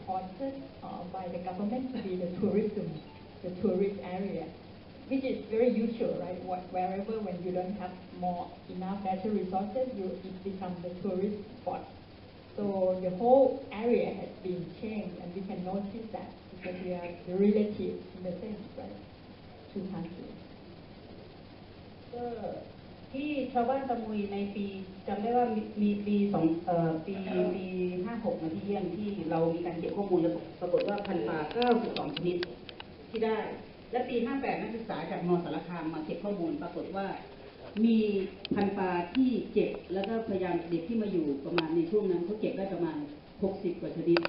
appointed by the government to be the tourist area, which is very usual, right? Wherever when you don't have enough natural resources, it becomes the tourist spot. So the whole area has been changed, and we can notice that because we are the relatives in the sense, right? Two countries. ที่ชาวบ้านตะมุยในปีจำได้ว่ามีปี56มาที่เยี่ยมที่เรามีการเก็บข้อมูลแล้วปรากฏว่าพันธุ์ปลา92ชนิดที่ได้และปี58นักศึกษาจากม.สารคามมาเก็บข้อมูลปรากฏว่ามีพันธุ์ปลาที่เก็บแล้วก็พยายามเด็กที่มาอยู่ประมาณในช่วงนั้นเขาเก็บได้ประมาณ60กว่าชนิด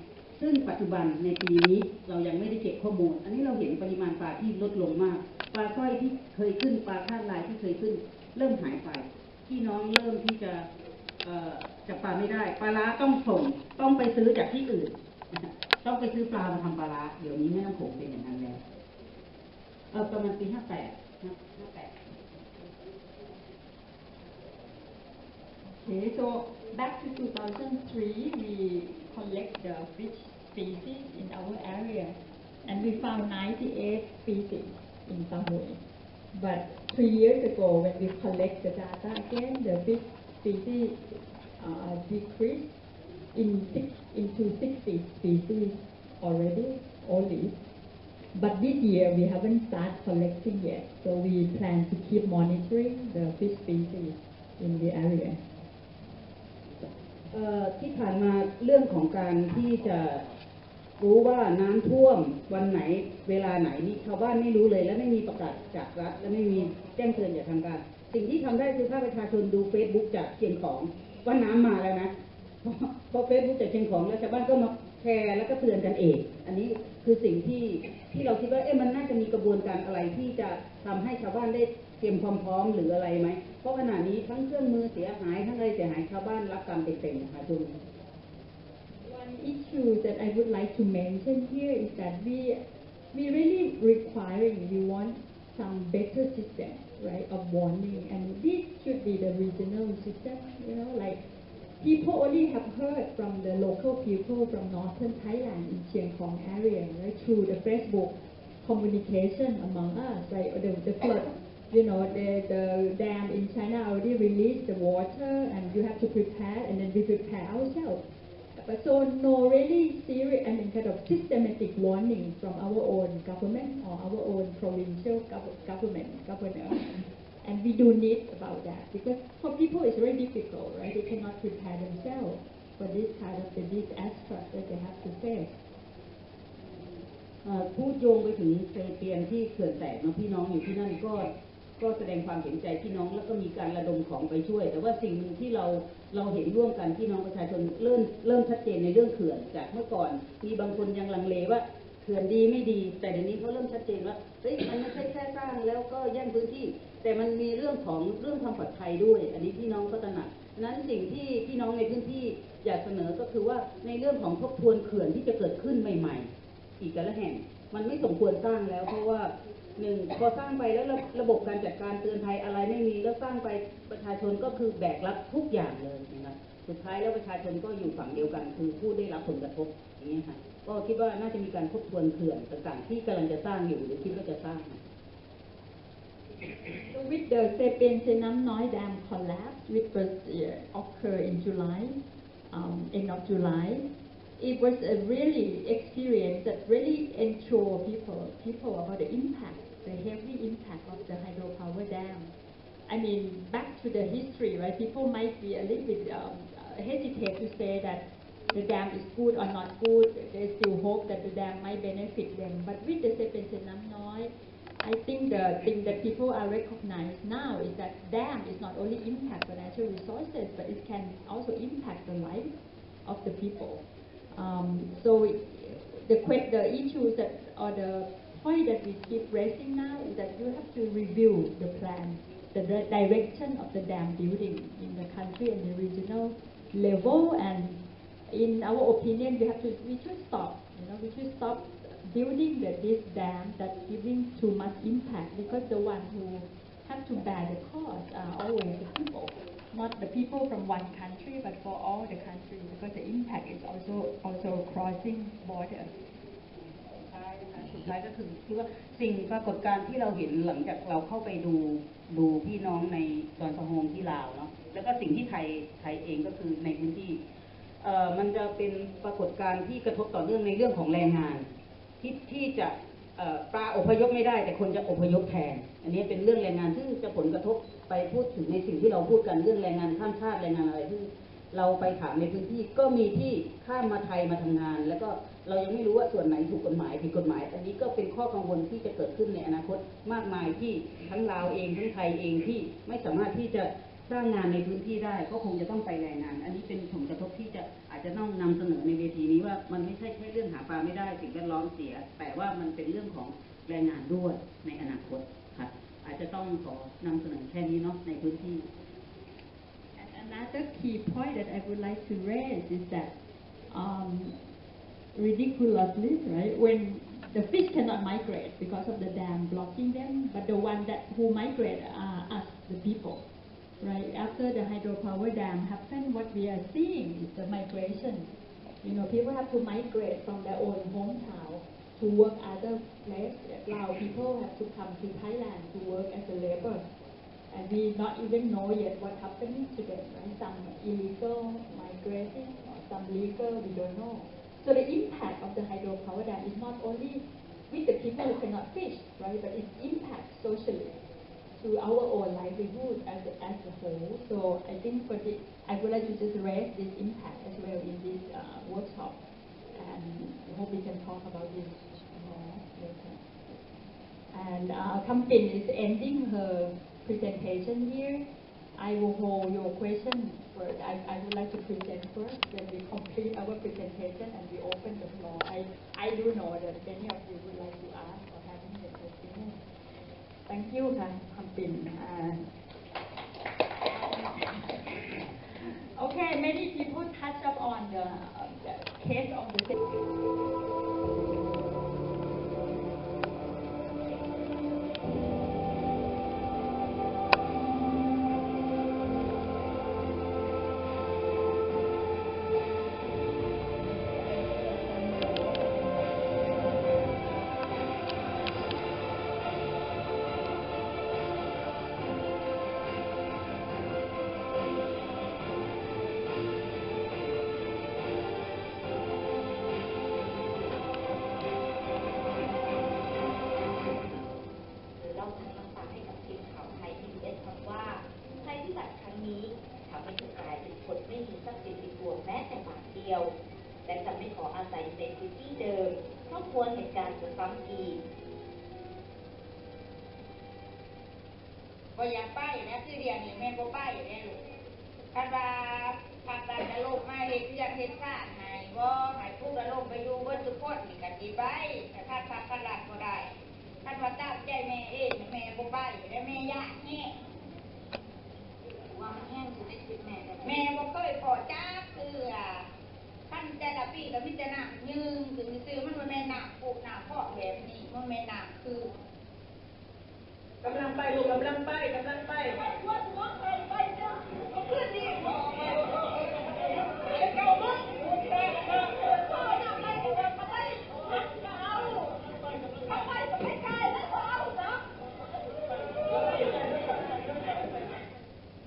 ซึ่งปัจจุบันในปีนี้เรายังไม่ได้เก็บข้อมูลอันนี้เราเห็นปริมาณปลาที่ลดลงมากปลาสร้อยที่เคยขึ้นปลาข้างลายที่เคยขึ้นเริ่มหายไปพี่น้องเริ่มที่จะจับปลาไม่ได้ปลาร้าต้องส่งต้องไปซื้อจากที่อื่นต้องไปซื้อปลามาทำปลาร้าเดี๋ยวนี้แม่น้ำโขงเป็นอย่างนั้นแล้วประมาณปี58 Okay, so back to 2003, we collect the fish species in our area, and we found 98 species in Samui. But 3 years ago, when we collect the data again, the fish species decreased into 60 species already, only. But this year, we haven't started collecting yet, so we plan to keep monitoring the fish species in the area. ที่ผ่านมาเรื่องของการที่จะรู้ว่าน้ำท่วมวันไหนเวลาไหนนี่ชาวบ้านไม่รู้เลยและไม่มีประกาศจากรัฐและไม่มีแจ้งเตือนจากทางการสิ่งที่ทำได้คือถ้าประชาชนดู Facebook จากเชียงของว่าน้ำมาแล้วนะพอ Facebook จากเชียงของแล้วชาวบ้านก็มาแชร์แล้วก็เตือนกันเองอันนี้คือสิ่งที่เราคิดว่ามันน่าจะมีกระบวนการอะไรที่จะทำให้ชาวบ้านได้เตรียมความพร้อมหรืออะไรไหมเพราะขณะนี้ทั้งเครื่องมือเสียหายทั้งอะไรเสียหายชาวบ้านรับกรรมเต็มๆนะคะทุก One issue that I would like to mention here is that we really we want some better system, right, of warning, and this should be the regional system, like people only have heard from the local people from northern Thailand in Chiang Khong area, right, through the Facebook communication among us, right, the flood. The dam in China already released the water, and you have to prepare, and then we prepare ourselves. But so no really serious, kind of systematic warning from our own government or our own provincial governor. And we do need about that because for people it's very difficult, right? They cannot prepare themselves for this kind of the disaster that they have to face. พูดโยงไปถึงเซเปียนที่เขื่อนแตกพี่น้องอยู่ที่นั่นก็แสดงความเห็นใจพี่น้องแล้วก็มีการระดมของไปช่วยแต่ว่าสิ่งหนึ่งที่เราเห็นร่วมกันพี่น้องประชาชนเริ่มชัดเจนในเรื่องเขื่อนจากเมื่อก่อนมีบางคนยังลังเลว่าเขื่อนดีไม่ดีแต่เดี๋ยวนี้เขาเริ่มชัดเจนว่ามันไม่ใช่แค่สร้างแล้วก็แย่งพื้นที่แต่มันมีเรื่องความปลอดภัยด้วยอันนี้พี่น้องก็ตระหนักนั้นสิ่งที่พี่น้องในพื้นที่อยากเสนอก็คือว่าในเรื่องของทบทวนเขื่อนที่จะเกิดขึ้นใหม่ๆอีกแต่ละแห่งมันไม่สมควรสร้างแล้วเพราะว่าพอสร้างไปแล้วระบบการจัดการเตือนภัยอะไรไม่มีแล้วสร้างไปประชาชนก็คือแบกรับทุกอย่างเลยนะครับสุดท้ายแล้วประชาชนก็อยู่ฝั่งเดียวกันคือผู้ได้รับผลกระทบอย่างนี้ค่ะก็คิดว่าน่าจะมีการทบทวนเขื่อนต่างๆที่กำลังจะสร้างอยู่หรือคิดว่าจะสร้าง So with the Sepen Senam Noi Dam collapse, which was occurred in July, end of July. It was a really experience that really ensure people about the impact, the heavy impact of the hydropower dam. I mean, back to the history, right? People might be a little bit hesitate to say that the dam is good or not good. They still hope that the dam might benefit them. But with the Sepen Senam Noi, I think the thing that people are recognized now is that dam is not only impact the natural resources, but it can also impact the life of the people. So the issues that or the point that we keep raising now is that you have to review the plan, the direction of the dam building in the country and the regional level. And in our opinion, we should stop. We should stop building this dam that's giving too much impact because the one who have to bear the cost are always the people, not the people from one country, but for all the countries, because the impact is also crossing border. สุดท้ายก็คือว่าสิ่งปรากฏการณ์ที่เราเห็นหลังจากเราเข้าไปดูพี่น้องในดอนสะโฮงที่ลาวเนาะแล้วก็สิ่งที่ไทยเองก็คือในพื้นที่มันจะเป็นปรากฏการณ์ที่กระทบต่อเนื่องในเรื่องของแรงงานที่จะปลาอพยพไม่ได้แต่คนจะอพยพแทนอันนี้เป็นเรื่องแรงงานซึ่งจะผลกระทบไปพูดถึงในสิ่งที่เราพูดกันเรื่องแรงงานข้ามชาติแรงงานอะไรที่เราไปถามในพื้นที่ก็มีที่ข้ามมาไทยมาทำงานแล้วก็เรายังไม่รู้ว่าส่วนไหนถูกกฎหมายผิดกฎหมายอันนี้ก็เป็นข้อกังวลที่จะเกิดขึ้นในอนาคตมากมายที่ทั้งลาวเองทั้งไทยเองที่ไม่สามารถที่จะสร้างงานในพื้นที่ได้ก็คงจะต้องไปแรงงานอันนี้เป็นผลกระทบที่จะอาจจะต้องนำเสนอในเวทีนี้ว่ามันไม่ใช่แค่เรื่องหาปลาไม่ได้สิ่งแวดล้อมเสียแต่ว่ามันเป็นเรื่องของแรงงานด้วยในอนาคตค่ะอาจจะต้องขอนำเสนอแค่นี้เนาะในพื้นที่ Another key point that I would like to raise is that ridiculously, right, when the fish cannot migrate because of the dam blocking them, but the one who migrate are us, the people, right? After the hydropower dam happened, what we are seeing is the migration. You know, people have to migrate from their own hometown to work other places. Lao people have to come to Thailand to work as a labor. And we not even know yet what happening to them, right? Some illegal migrating or some legal, we don't know. So the impact of the hydropower dam is not only with the people who cannot fish, right? But it impacts socially to our own livelihood as a whole. So I think I would like to just raise this impact as well in this workshop, and I hope we can talk about this more later. And Kampin is ending her presentation here. I will hold your question first. I would like to present first, then we complete our presentation and we open the floor. I do know that many of you would like to ask or have any questions. Thank you, Kampin. Okay, many people touch up on the case of theและจะไม่ขออาศัยในพื้นที่เดิมเพราะกลัวเหตุการณ์จะซ้ำอีกก็อยากไปนะคือเรียนนี่แม่ก็ไปแน่ลูกคาดว่าภาคใต้จะลงมาเฮ็ดเรื่องเฮ็ดชาติให้บ่ให้ผู้ละลงไปอยู่เบิดทุกคนนี่ก็สิไปแต่คาดภาคคาดลัดบ่ได้คาดว่าตามใจแม่เองแม่บ่ไปแต่แม่ยากแน่ว่ามันแห้งสุดในชีวิตแม่บ่เคยขอจักคือท่านแต่ละปีก็มีแต่น้ำยืงถึงซื้อมันแม่น้ำปลูกน้ำเพาะแบบนี้มันแม่น้ำคือกำลังไปลูกกำลังไปขึ้นดีพอเก่ามั้ง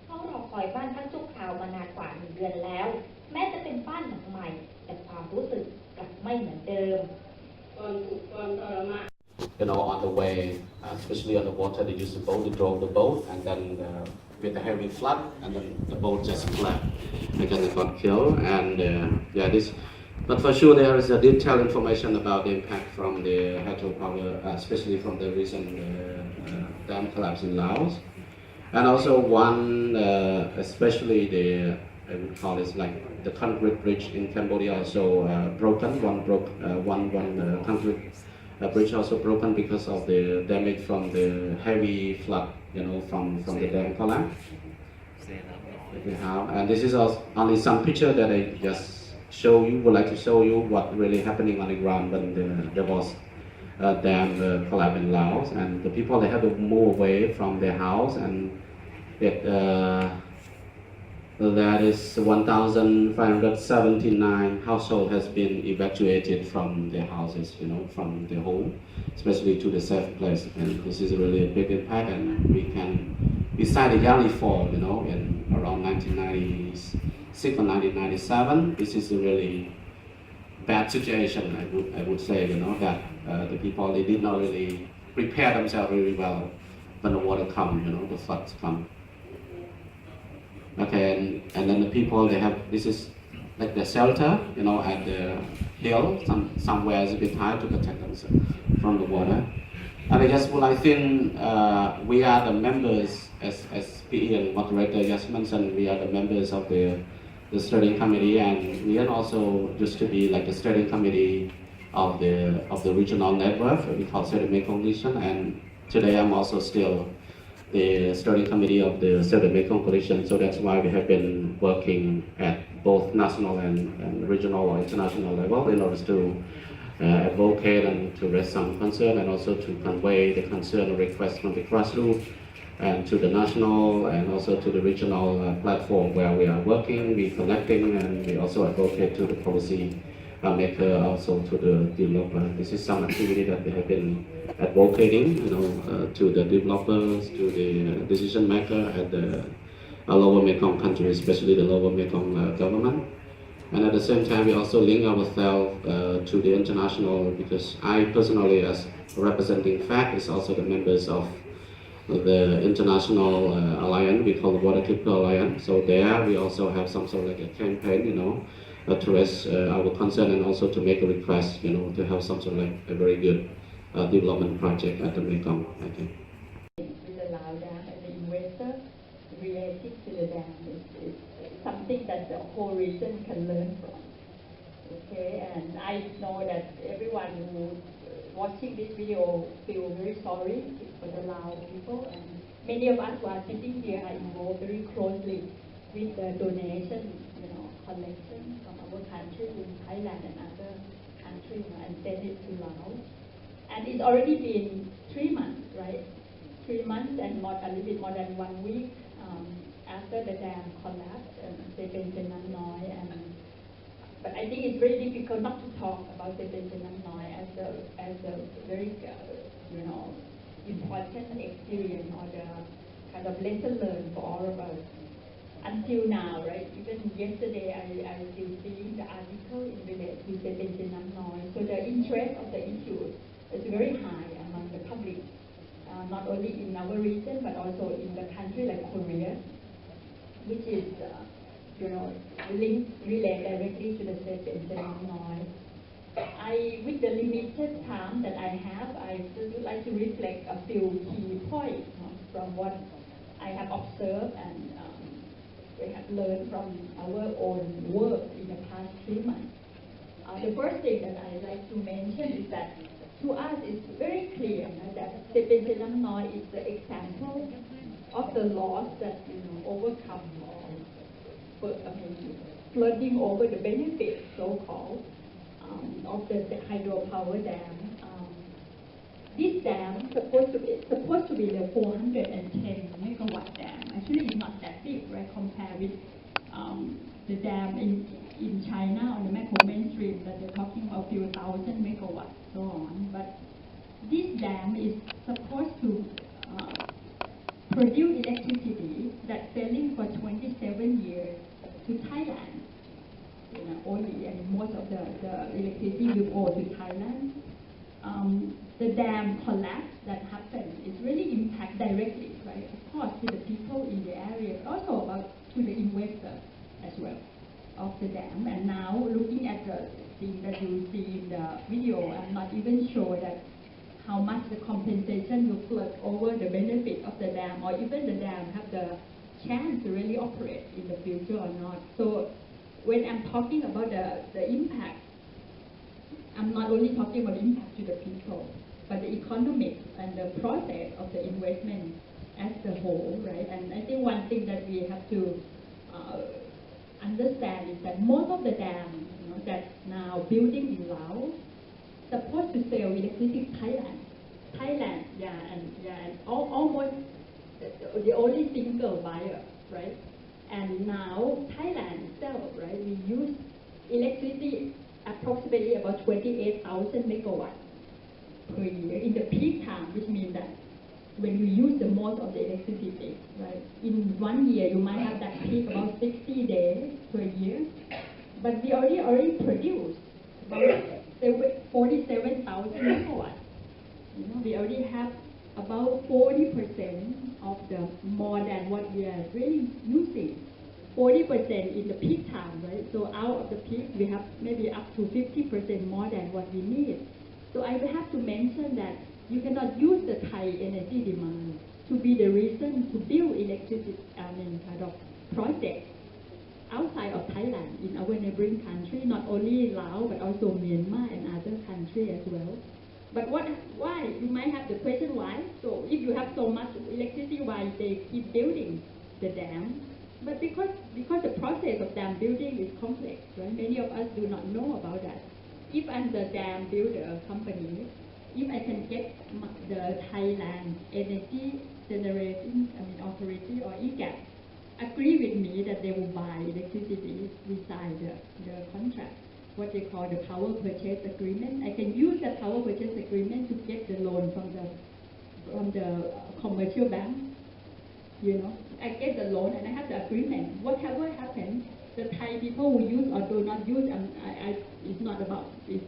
เขารอคอยบ้านพักชั่วคราวมานานกว่า1 เดือนแล้วแม้จะเป็นบ้านหลังใหม่แต่ความรู้สึกกลับไม่เหมือนเดิม You know, on the way, especially on the water, they used the boat, they drove the boat, and then with the heavy flood, and then the boat just flat, and then it got killed. And yeah, this. But for sure, there is a detailed information about the impact from the hydropower, especially from the recent dam collapse in Laos, and also one, especially the. I would call it like the concrete bridge in Cambodia also broken. One concrete bridge also broken because of the damage from the heavy flood, you know, from the dam collapse. And this is only some picture that I just would like to show you what really happening on the ground when there was dam collapsed in Laos, and the people they have to move away from their house, and that is 1,579 households has been evacuated from their houses, from their home, especially to the safe place. And this is really a big impact. And we signed a Yali Fall, in around 1996 or 1997. This is a really bad situation, I would say, that the people, they did not really prepare themselves really well when the water come, the floods come. Okay, and then the people, they have, this is like the shelter, at the hill, somewhere is a bit high to protect themselves from the water. And I just would, I think we are the members, as PE and moderator just mentioned, we are the members of the steering committee, and we are also used to be like the steering committee of the regional network, we call it the Mekong Coalition, and today I'm also still the steering committee of the Mekong Coalition. So that's why we have been working at both national and regional or international level in order to advocate and to raise some concern, and also to convey the concern and request from the grassroots and to the national and also to the regional platform where we are working, we collecting, and we also advocate to the policy maker, also to the developer. This is some activity that we have been advocating, to the developers, to the decision maker at the lower Mekong countries, especially the lower Mekong government. And at the same time, we also link ourselves to the international, because I personally, as representing FACT, is also the members of the international alliance, we call the Waterkeeper Alliance. So there we also have some sort of like a campaign, to raise our concern and also to make a request, to have some sort of like a very good development project at the Mekong. Okay. With the Lao Dam and the investor related to the dam is something that the whole region can learn from. Okay, and I know that everyone who watching this video feel very sorry for the Lao people, and many of us who are sitting here are involved very closely with the donation, collection from our country in Thailand and other countries, and send it to Laos. And it's already been 3 months, right? 3 months and a little bit more than 1 week after the dam collapsed, but I think it's very difficult not to talk about the Noi as a very important experience or the kind of lesson learned for all of us. Until now, right? Even yesterday, I still seeing the article in relation to the Noi. So the interest of the issue is very high among the public, not only in our region but also in the country like Korea, which is relate directly to the Noi. With the limited time that I have, I would like to reflect a few key points from what I have observed and we have learned from our own work in the past 3 months. The first thing that I'd like to mention is that to us it's very clear that Noi is the example of the loss that overcome flooding over the benefits, so-called, of the hydropower dam. This dam supposed to be the 410 megawatt dam. Actually, it's not that big, right? Compared with the dam in China on the Mekong mainstream that they're talking about a few thousand megawatts, so on. But this dam is supposed to produce electricity that's selling for 27 years to Thailand. Only, and most of the electricity will go to Thailand. The dam collapse that happened is really impact directly, right? Of course, to the people in the area, but also to the investor as well of the dam. And now, looking at the thing that you see in the video, I'm not even sure that how much the compensation will flood over the benefit of the dam, or even the dam have the chance to really operate in the future or not. So when I'm talking about the impact, I'm not only talking about impact to the people, but the economics and the process of the investment as the whole, right? And I think one thing that we have to understand is that most of the dams that's now building in Laos, supposed to sell electricity to Thailand, and almost the only single buyer, right? And now Thailand itself, right? We use electricity approximately about 28,000 megawatts per year in the peak time, which means that when you use the most of the electricity, right? In 1 year, you might have that peak about 60 days per year, but we already produce about 47,000 megawatts. You know, we already have about 40% of the more than what we are really using. 40% in the peak time, right? So out of the peak, we have maybe up to 50% more than what we need. So I have to mention that you cannot use the Thai energy demand to be the reason to build electricity, kind of projects outside of Thailand, in our neighboring country, not only Laos, but also Myanmar and other countries as well. But why? You might have the question why. So if you have so much electricity, why they keep building the dam? But because the process of dam building is complex, right? Many of us do not know about that. If I'm the dam builder company, if I can get the Thailand Energy Generating Authority or EGAT agree with me that they will buy electricity, we sign the contract, what they call the power purchase agreement. I can use the power purchase agreement to get the loan from the commercial bank. You know, I get the loan and I have the agreement. Whatever happens, the Thai people will use or do not use, it's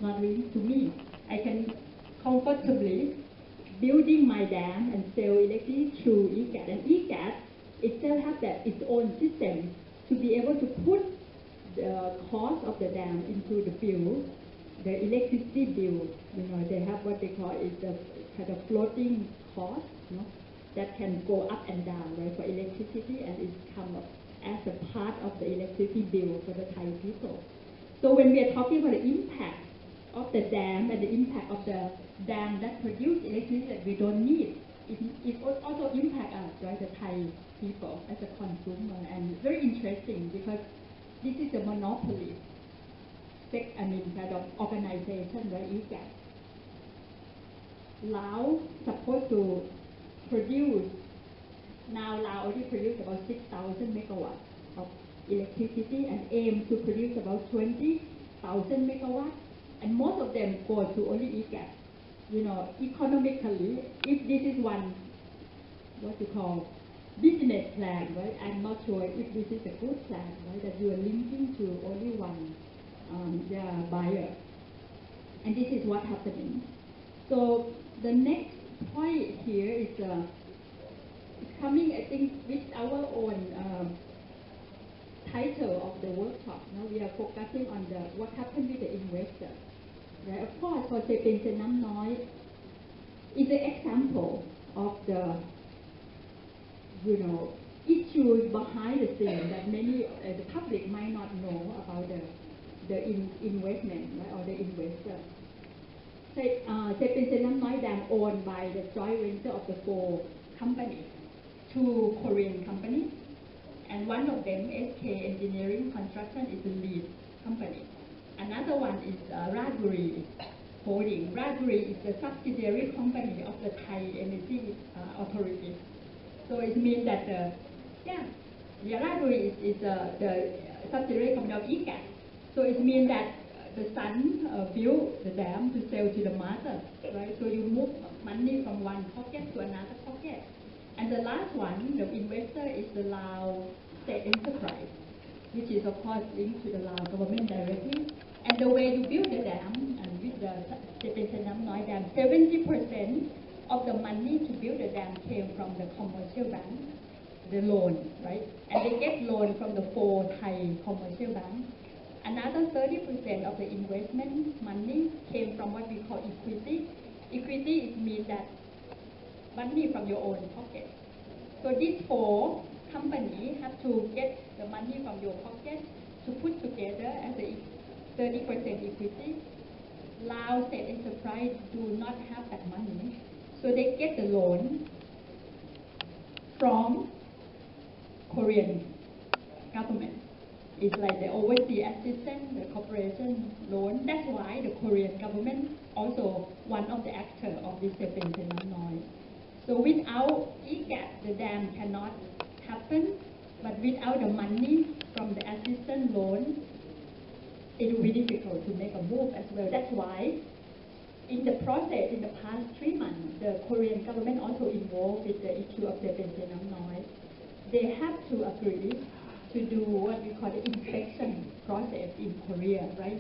not really to me. I can comfortably building my dam and sell electricity through EGAT, and EGAT itself has its own system to be able to put the cost of the dam into the bill, the electricity bill. You know, they have what they call is the kind of floating cost, you know, that can go up and down, right, for electricity, and it comes as a part of the electricity bill for the Thai people. So when we are talking about the impact of the dam and the impact of the dam that produce electricity that we don't need, it also impact us, right, the Thai people as a consumer. And it's very interesting because this is a monopoly, kind of organization, right, EGAT. Lao supposed to produce, now Lao already produce about 6,000 megawatts of electricity and aim to produce about 20,000 megawatts, and most of them go to only EGAT. You know, economically, if this is one, what you call, business plan, right, I'm not sure if this is a good plan, right, that you are linking to only one buyer. And this is what's happening. So the next point here is coming, I think, with our own title of the workshop. Now we are focusing on what happened with the investor. Right? Of course, for Sepen Nam Noi is an example of the, you know, issues behind the scene that many the public might not know about the investment, right, or the investor. Sepen Nam Noi Dam owned by the joint venture of the 4 companies, 2 Korean companies, and one of them, SK Engineering Construction, is the lead company. Another one is Radbury Holding. Radbury is the subsidiary company of the Thai Energy Authority. So it means that Radbury is the subsidiary company of EGAT. So it means that the son built the dam to sell to the mother, right? So you move money from one pocket to another pocket. And the last one, the investor, is the Lao State Enterprise, which is of course linked to the Lao government directly. And the way you build the dam, and with the Sepen Nam Noi Dam, 70% of the money to build the dam came from the commercial bank, the loan, right? And they get loan from the 4 Thai commercial banks. Another 30% of the investment money came from what we call equity. Equity means that money from your own pocket. So these 4 companies have to get the money from your pocket to put together as a 30% equity. Lao State Enterprise do not have that money, so they get the loan from Korean government. It's like the overseas assistance, the cooperation loan. That's why the Korean government also one of the actors of this Sepensenamnoi. So without IGAT, the dam cannot happen, but without the money from the assistance loan, it will be difficult to make a move as well. That's why in the process, in the past 3 months, the Korean government also involved with the issue of Sepensenamnoi. They have to agree to do what we call the inspection process in Korea, right?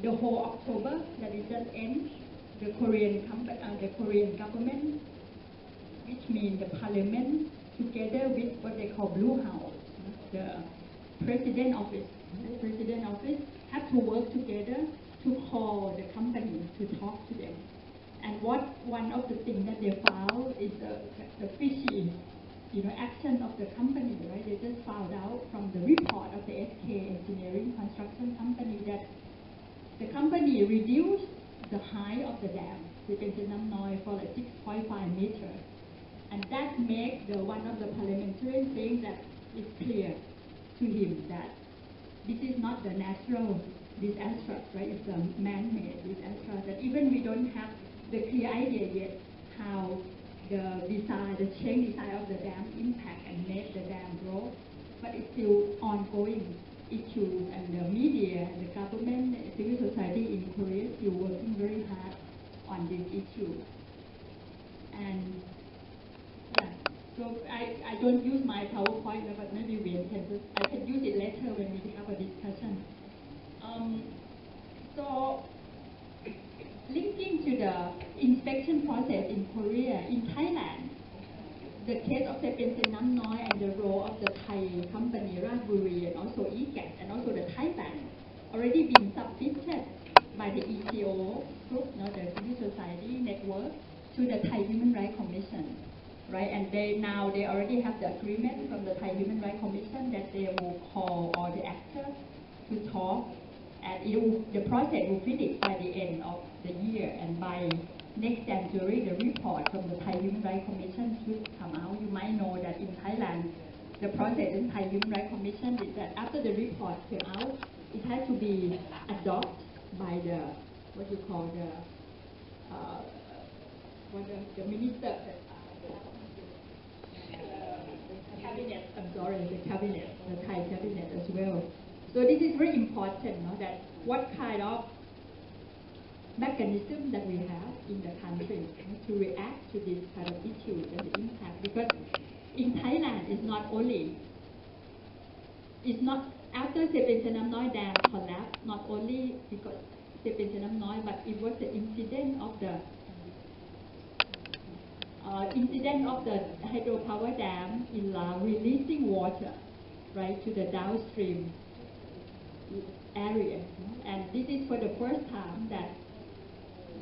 The whole October that is just end, the Korean government, which means the parliament, together with what they call Blue House, the president office, have to work together to call the company to talk to them. And one of the things that they found is the fishy action of the company, right? They just found out from the report of the SK Engineering Construction Company that the company reduced the height of the dam, the Sepensenamnoi, for like 6.5 meters. And that makes one of the parliamentarians saying that it's clear to him that this is not the natural disaster, right? It's a man-made disaster, that even we don't have the clear idea yet how the change design of the dam impact and make the dam grow, but it's still ongoing issues, and the media, the government, civil society in Korea is still working very hard on this issue. And yeah, so I don't use my PowerPoint, but maybe I can use it later when we have a discussion. So linking to the inspection process in Korea, in Thailand, the case of Sepensenamnoi and the role of the Thai company Ratburi and also IGAT and also the Thai bank already been submitted by the ECO group, the civil society network, to the Thai Human Rights Commission, right? And they already have the agreement from the Thai Human Rights Commission that they will call all the actors to talk, and the process will finish by the end of the year, and by next January, the report from the Thai Human Rights Commission should come out. You might know that in Thailand, the process in Thai Human Rights Commission is that after the report came out, it has to be adopted by the, what you call the minister, cabinet, the cabinet, the Thai cabinet as well. So this is very important, that what kind of mechanism that we have in the country to react to this kind of issues and the impact. Because in Thailand, it's not after Sepensenamnoi dam collapsed, not only because Sepensenamnoi, but it was the incident of the hydropower dam in Lao releasing water, right, to the downstream area. And this is for the first time that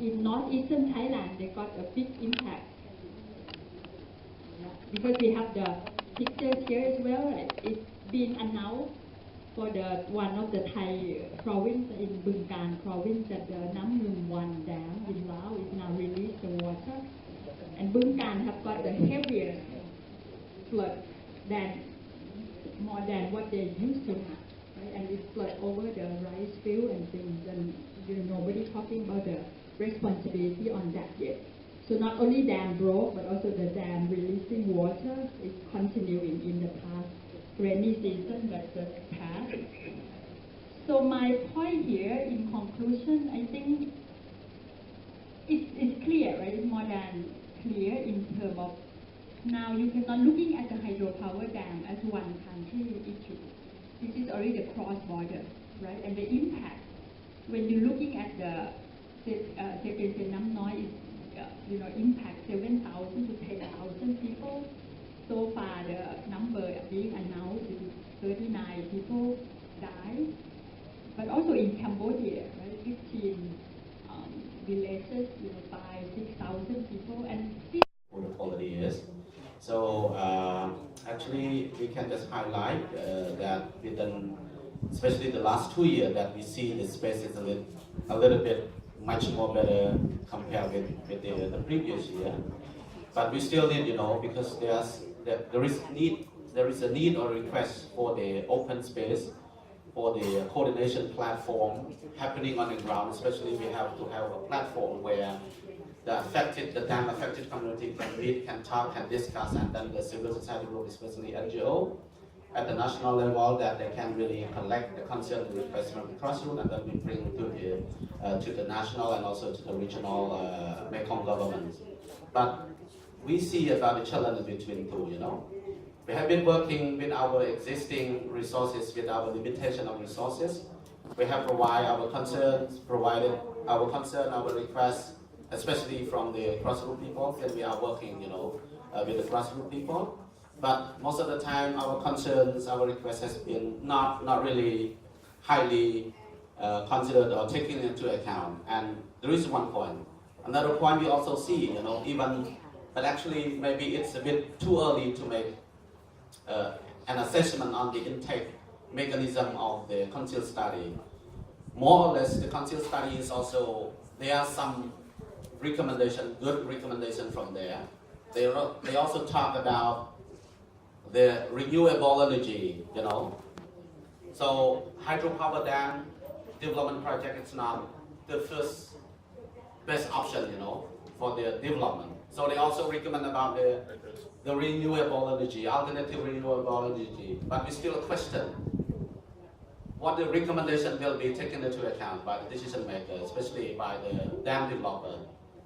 in northeastern Thailand they got a big impact. Because we have the pictures here as well, right? It's been announced for one of the Thai province in Bungkan province that the Nam Nung 1 dam in Lao is now released the water. And Bungkan have got the heaviest flood more than what they used to have, right? And it flooded over the rice field and things, and nobody talking about the responsibility on that yet. So not only dam broke, but also the dam releasing water is continuing in the past rainy season that just passed. So my point here, in conclusion, I think it's clear, right? It's more than clear in terms of now you cannot looking at the hydropower dam as one country issue. This is already the cross-border, right? And the impact when you're looking at the Sepensenamnoi is impact 7,000 to 10,000 people. So far, the number being announced is 39 people died. But also in Cambodia, right, 15 villages, 5,000-6,000 people, and for the quality is. So actually, we can just highlight that within, especially the last 2 years, that we see the space is a little bit much more better compared with the previous year. But we still need, because there is a need or request for the open space for the coordination platform happening on the ground. Especially we have to have a platform where the dam affected community can meet, can talk, can discuss, and then the civil society group, especially NGO, at the national level, that they can really collect the concern and requests from the grassroots, and then we bring to the national and also to the regional Mekong governments. But we see about the challenge between two, you know. We have been working with our existing resources, with our limitation of resources. We have provided our concerns, our requests, especially from the grassroots people, and we are working, you know, with the grassroots people. But most of the time, our concerns, our requests has been not really highly considered or taken into account. And there is one point. Another point we also see, you know, but actually maybe it's a bit too early to make an assessment on the intake mechanism of the council study. More or less, the council study is also, there are some good recommendation from there. They also talk about the renewable energy, you know. So hydropower dam development project is not the first best option, you know, for their development. So they also recommend about the renewable energy, alternative renewable energy. But we still question what the recommendation will be taken into account by the decision maker, especially by the dam developer.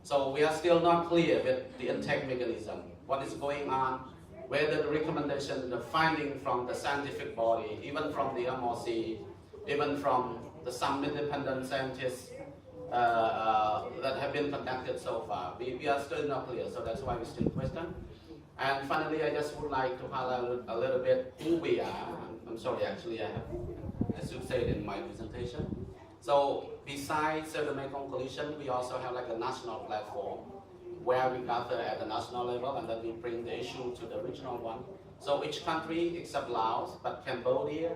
So we are still not clear with the intake mechanism, what is going on, whether the recommendation, the finding from the scientific body, even from the MRC, even from some independent scientists that have been conducted so far, we are still not clear, so that's why we still question. And finally, I just would like to highlight a little bit who we are. I'm sorry, actually, I should say it in my presentation. So besides the Mekong Coalition, we also have like a national platform where we gather at the national level and then we bring the issue to the regional one. So each country except Laos, but Cambodia,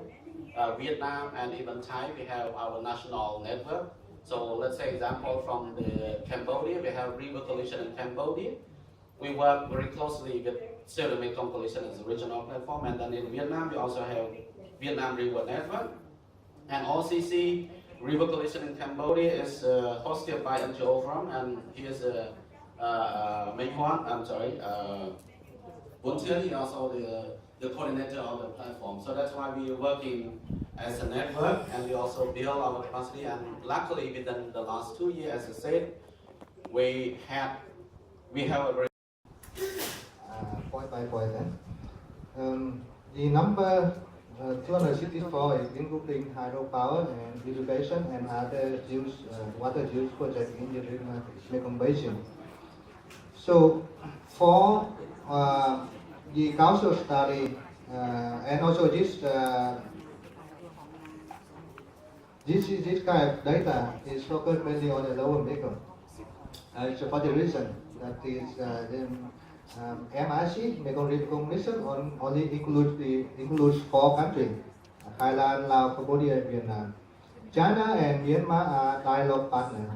Vietnam, and even Thai, we have our national network. So let's say example from the Cambodia, we have River Coalition in Cambodia. We work very closely with the Mekong Coalition as a regional platform, and then in Vietnam we also have Vietnam River Network, and OCC River Coalition in Cambodia is hosted by NGO from, and he is Bounthone, he also the coordinator of the platform. So that's why we are working as a network, and we also build our capacity. And luckily, within the last 2 years, as I said, we have a very point by point. The number 264 is including hydropower and irrigation and other water use projects in the Mekong Basin. So for the council study and also this kind of data is focused mainly on the lower Mekong. So for the reason that is MRC, Mekong River Commission, only includes 4 countries: Thailand, Laos, Cambodia, and Vietnam. China and Myanmar are dialogue partners,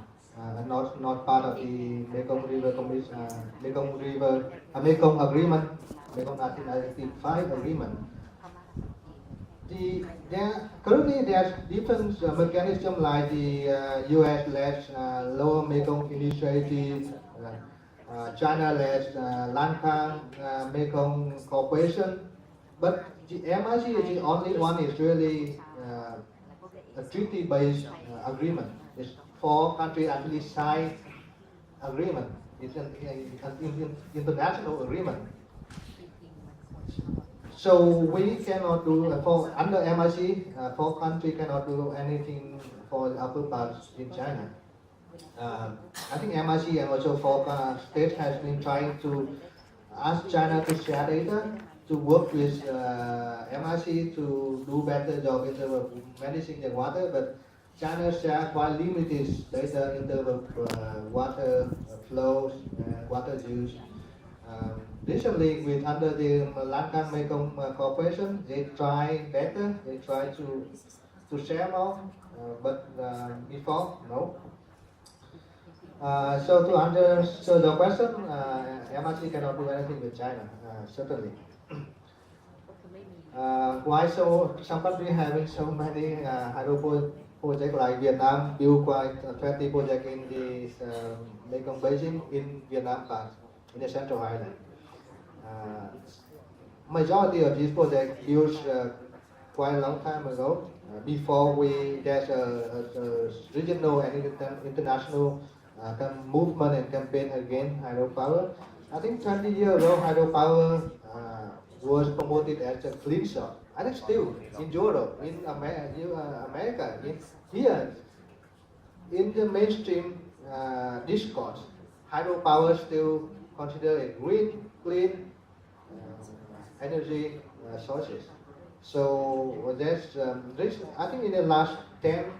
not part of the Mekong River Commission, Mekong Agreement, Mekong 1995 Agreement. Currently, there's different mechanisms like the US-led Lower Mekong Initiative, China-led Lanka Mekong Corporation, but the MRC is the only one is really a treaty-based agreement. It's 4 countries actually signed agreement. It's an international agreement. So we cannot do under MRC. 4 countries cannot do anything for the upper parts in China. I think MRC and also 4 states has been trying to ask China to share data, to work with MRC to do better job in terms of managing the water, but China share quite limited data in terms of water flows and water use. Recently, under the Lankan Mekong Corporation, they try better. They try to share more, but before no. So to answer the question, MRC cannot do anything with China, certainly. Why so? Some countries having so many hydro projects like Vietnam built quite 20 projects in the Mekong Basin in Vietnam part in the Central Highland. Majority of these projects built quite a long time ago. Before there's a regional and international movement and campaign against hydropower. I think 20 years ago, hydropower was promoted as a clean shot. I think still in Europe, in America, here, in the mainstream discourse, hydropower still considered a green, clean energy sources. So there's, I think in the last 10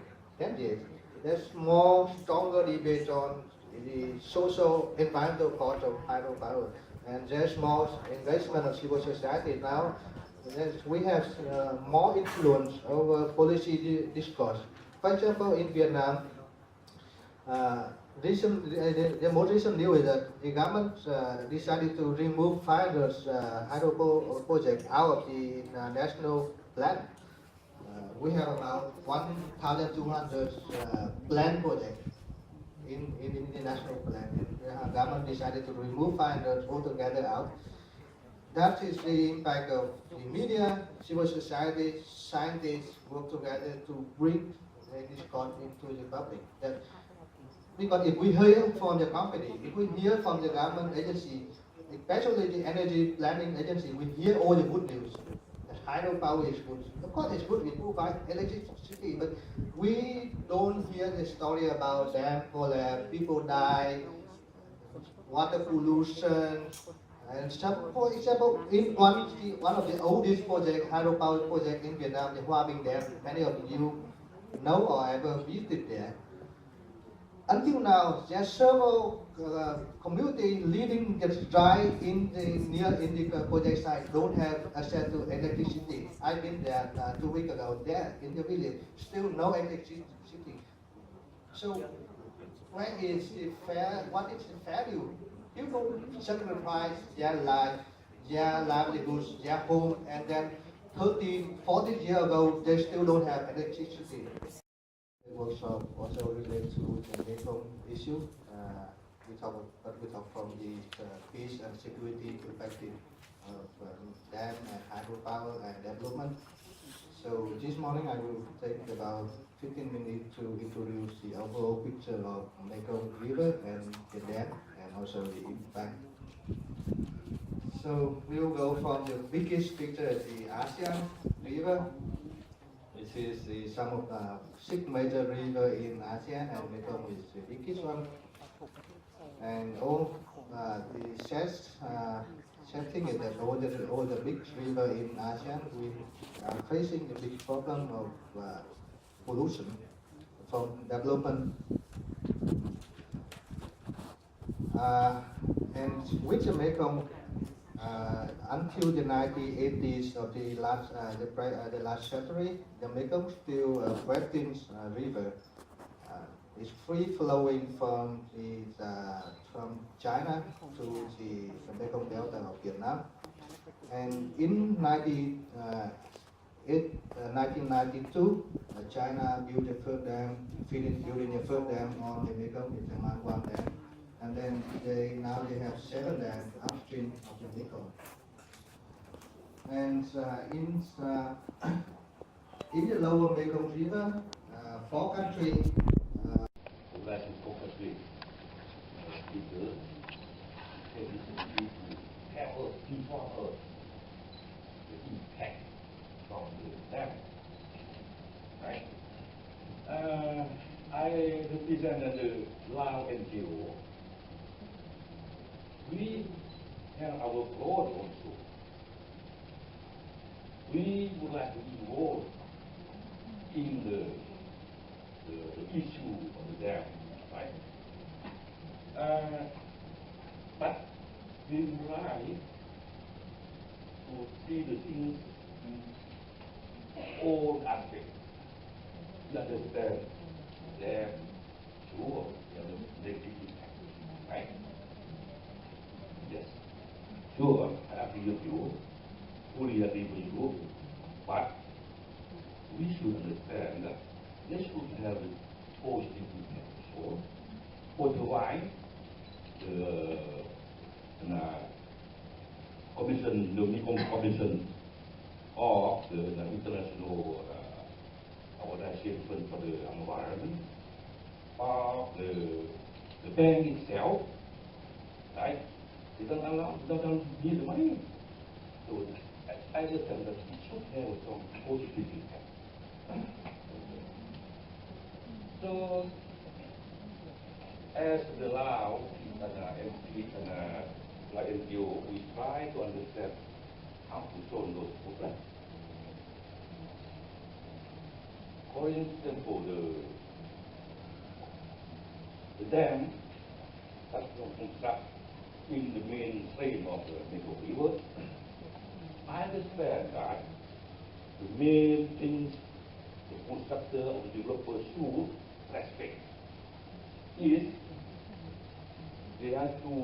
years, there's more stronger debate on the social environmental cost of hydropower, and there's more engagement of civil society now. We have more influence over policy discourse. For example, in Vietnam, the most recent news is that the government decided to remove 500 hydro projects out of the national plan. We have about 1,200 plan projects in the national plan. And the government decided to remove 500 altogether out. That is the impact of the media, civil society, scientists work together to bring this concept into the public. Because if we hear from the company, if we hear from the government agency, especially the energy planning agency, we hear all the good news. That hydropower is good. Of course, it's good. We provide electricity, but we don't hear the story about dam collapse, people die, water pollution, and stuff. For example, in one of the oldest projects, hydropower project in Vietnam, the Hoa Binh Dam. Many of you know or ever visited there. Until now, there are several communities living just dry in the project site don't have access to electricity. I've been there 2 weeks ago. There in the village, still no electricity. So, where is the fair? What is the value? People sacrifice their life, their livelihoods, their home, and then 30, 40 years ago, they still don't have electricity. Workshop also related to the Mekong issue. We talk from the peace and security perspective of dam and hydropower and development. So this morning I will take about 15 minutes to introduce the overall picture of Mekong River and the dam and also the impact. So we will go from the biggest picture, the ASEAN River. This is some of the 6 major rivers in ASEAN, and Mekong is the biggest one. And all the sad thing is that all the big rivers in ASEAN, we are facing the big problem of pollution from development. And with the Mekong, until the 1980s of the last century, the Mekong still a wetlands river. It's free flowing from China to the Mekong Delta of Vietnam. And in 1992, China built the first dam, finished building the first dam on the Mekong, the Chanthalavong dam. And then now they have 7 dams upstream of the Mekong. And in the lower Mekong River, 4 countries. Là chúng tôi phải đi từ theo ở đi qua ở the impact from the dam. Right? I represent the Lao NGO. We have our goal also. We would like to involve in the issue of the dam, right? But we would like to see the things in all aspects. You understand dam, sure, you have a negative impact, right? Yes. Sure, I agree with you. fully agree with you, but we should understand that this should have a positive impact also. Otherwise, the commission, the Manikham Commission of the International Organization for the Environment, of the bank itself, right? They don't need the money. So I understand that it should have some positive impact. So, as the Lao and Lao NGO, we try to understand how to solve those problems. For instance, the dam that's constructed in the main stream of the Manikham River, I understand that the main things the constructor or the developer should respect is they have to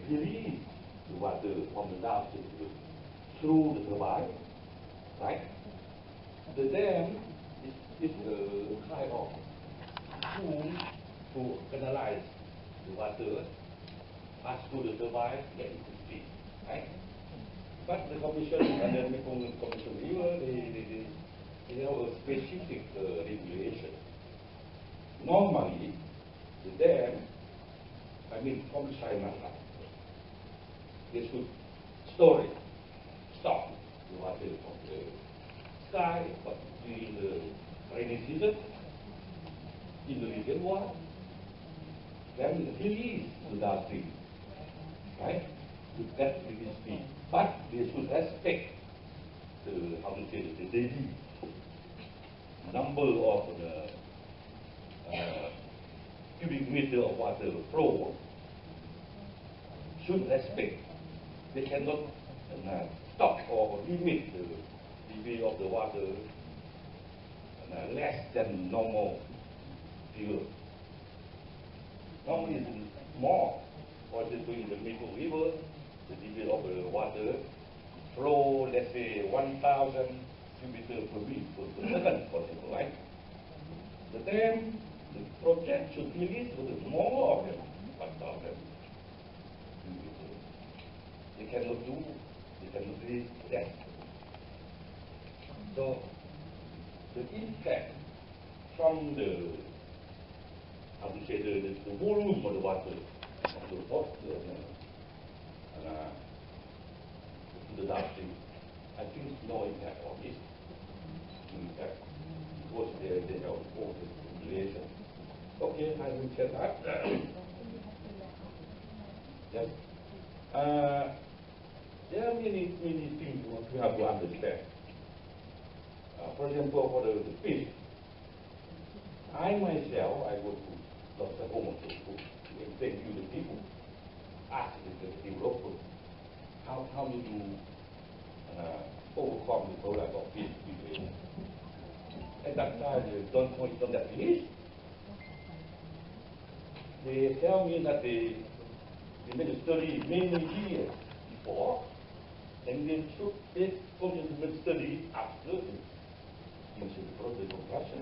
release the water from the downstream through the turbine, right? The dam is a kind of tool to canalize the water pass through the turbine, get into speed, right? But the Commission and the Manikham Commission River, they have a specific regulation. Normally, the dam, from China, they should stop the water from the sky, but during the rainy season, in the reservoir, then release to the downstream, right? To that release speed. But they should respect the daily number of the cubic meter of water flow. Should respect. They cannot stop or limit the degree of the water less than normal figure. Normally it's more. For example, in the Manikham River, the degree of the water flow, let's say 1,000 cubic meters per week per second, for example, right? The dam, the project should release with more of them, 1,000 cubic meters. They cannot release that. So, the impact from the volume of the water to the downstream, I think no impact on this. Impact because they have all the relation. Okay, I will check that. Yes. There are many things we have to understand. For example, for the fish, I myself, I go to Songapore to explain to the people, ask the developer, how do you overcome the problem of fish degradation? At that time, they don't point on that list. They tell me that they made a study many years before, and they took this study after the construction.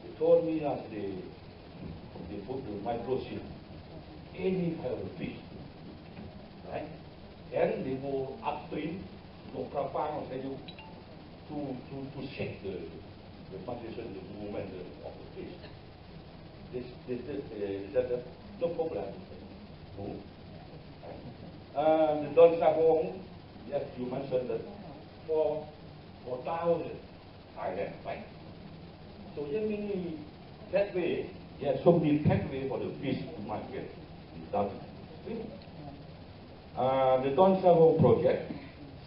They told me that they put the microchip any kind of fish, right? Then they go upstream, go Prapang to check the position, the movement of the fish. They said no problem. No. The Chanthalavong, yes, you mentioned that for 4,000 Thailand, right? So that means that way, there are so many pathways for the fish market in downstream. The Chanthalavong project,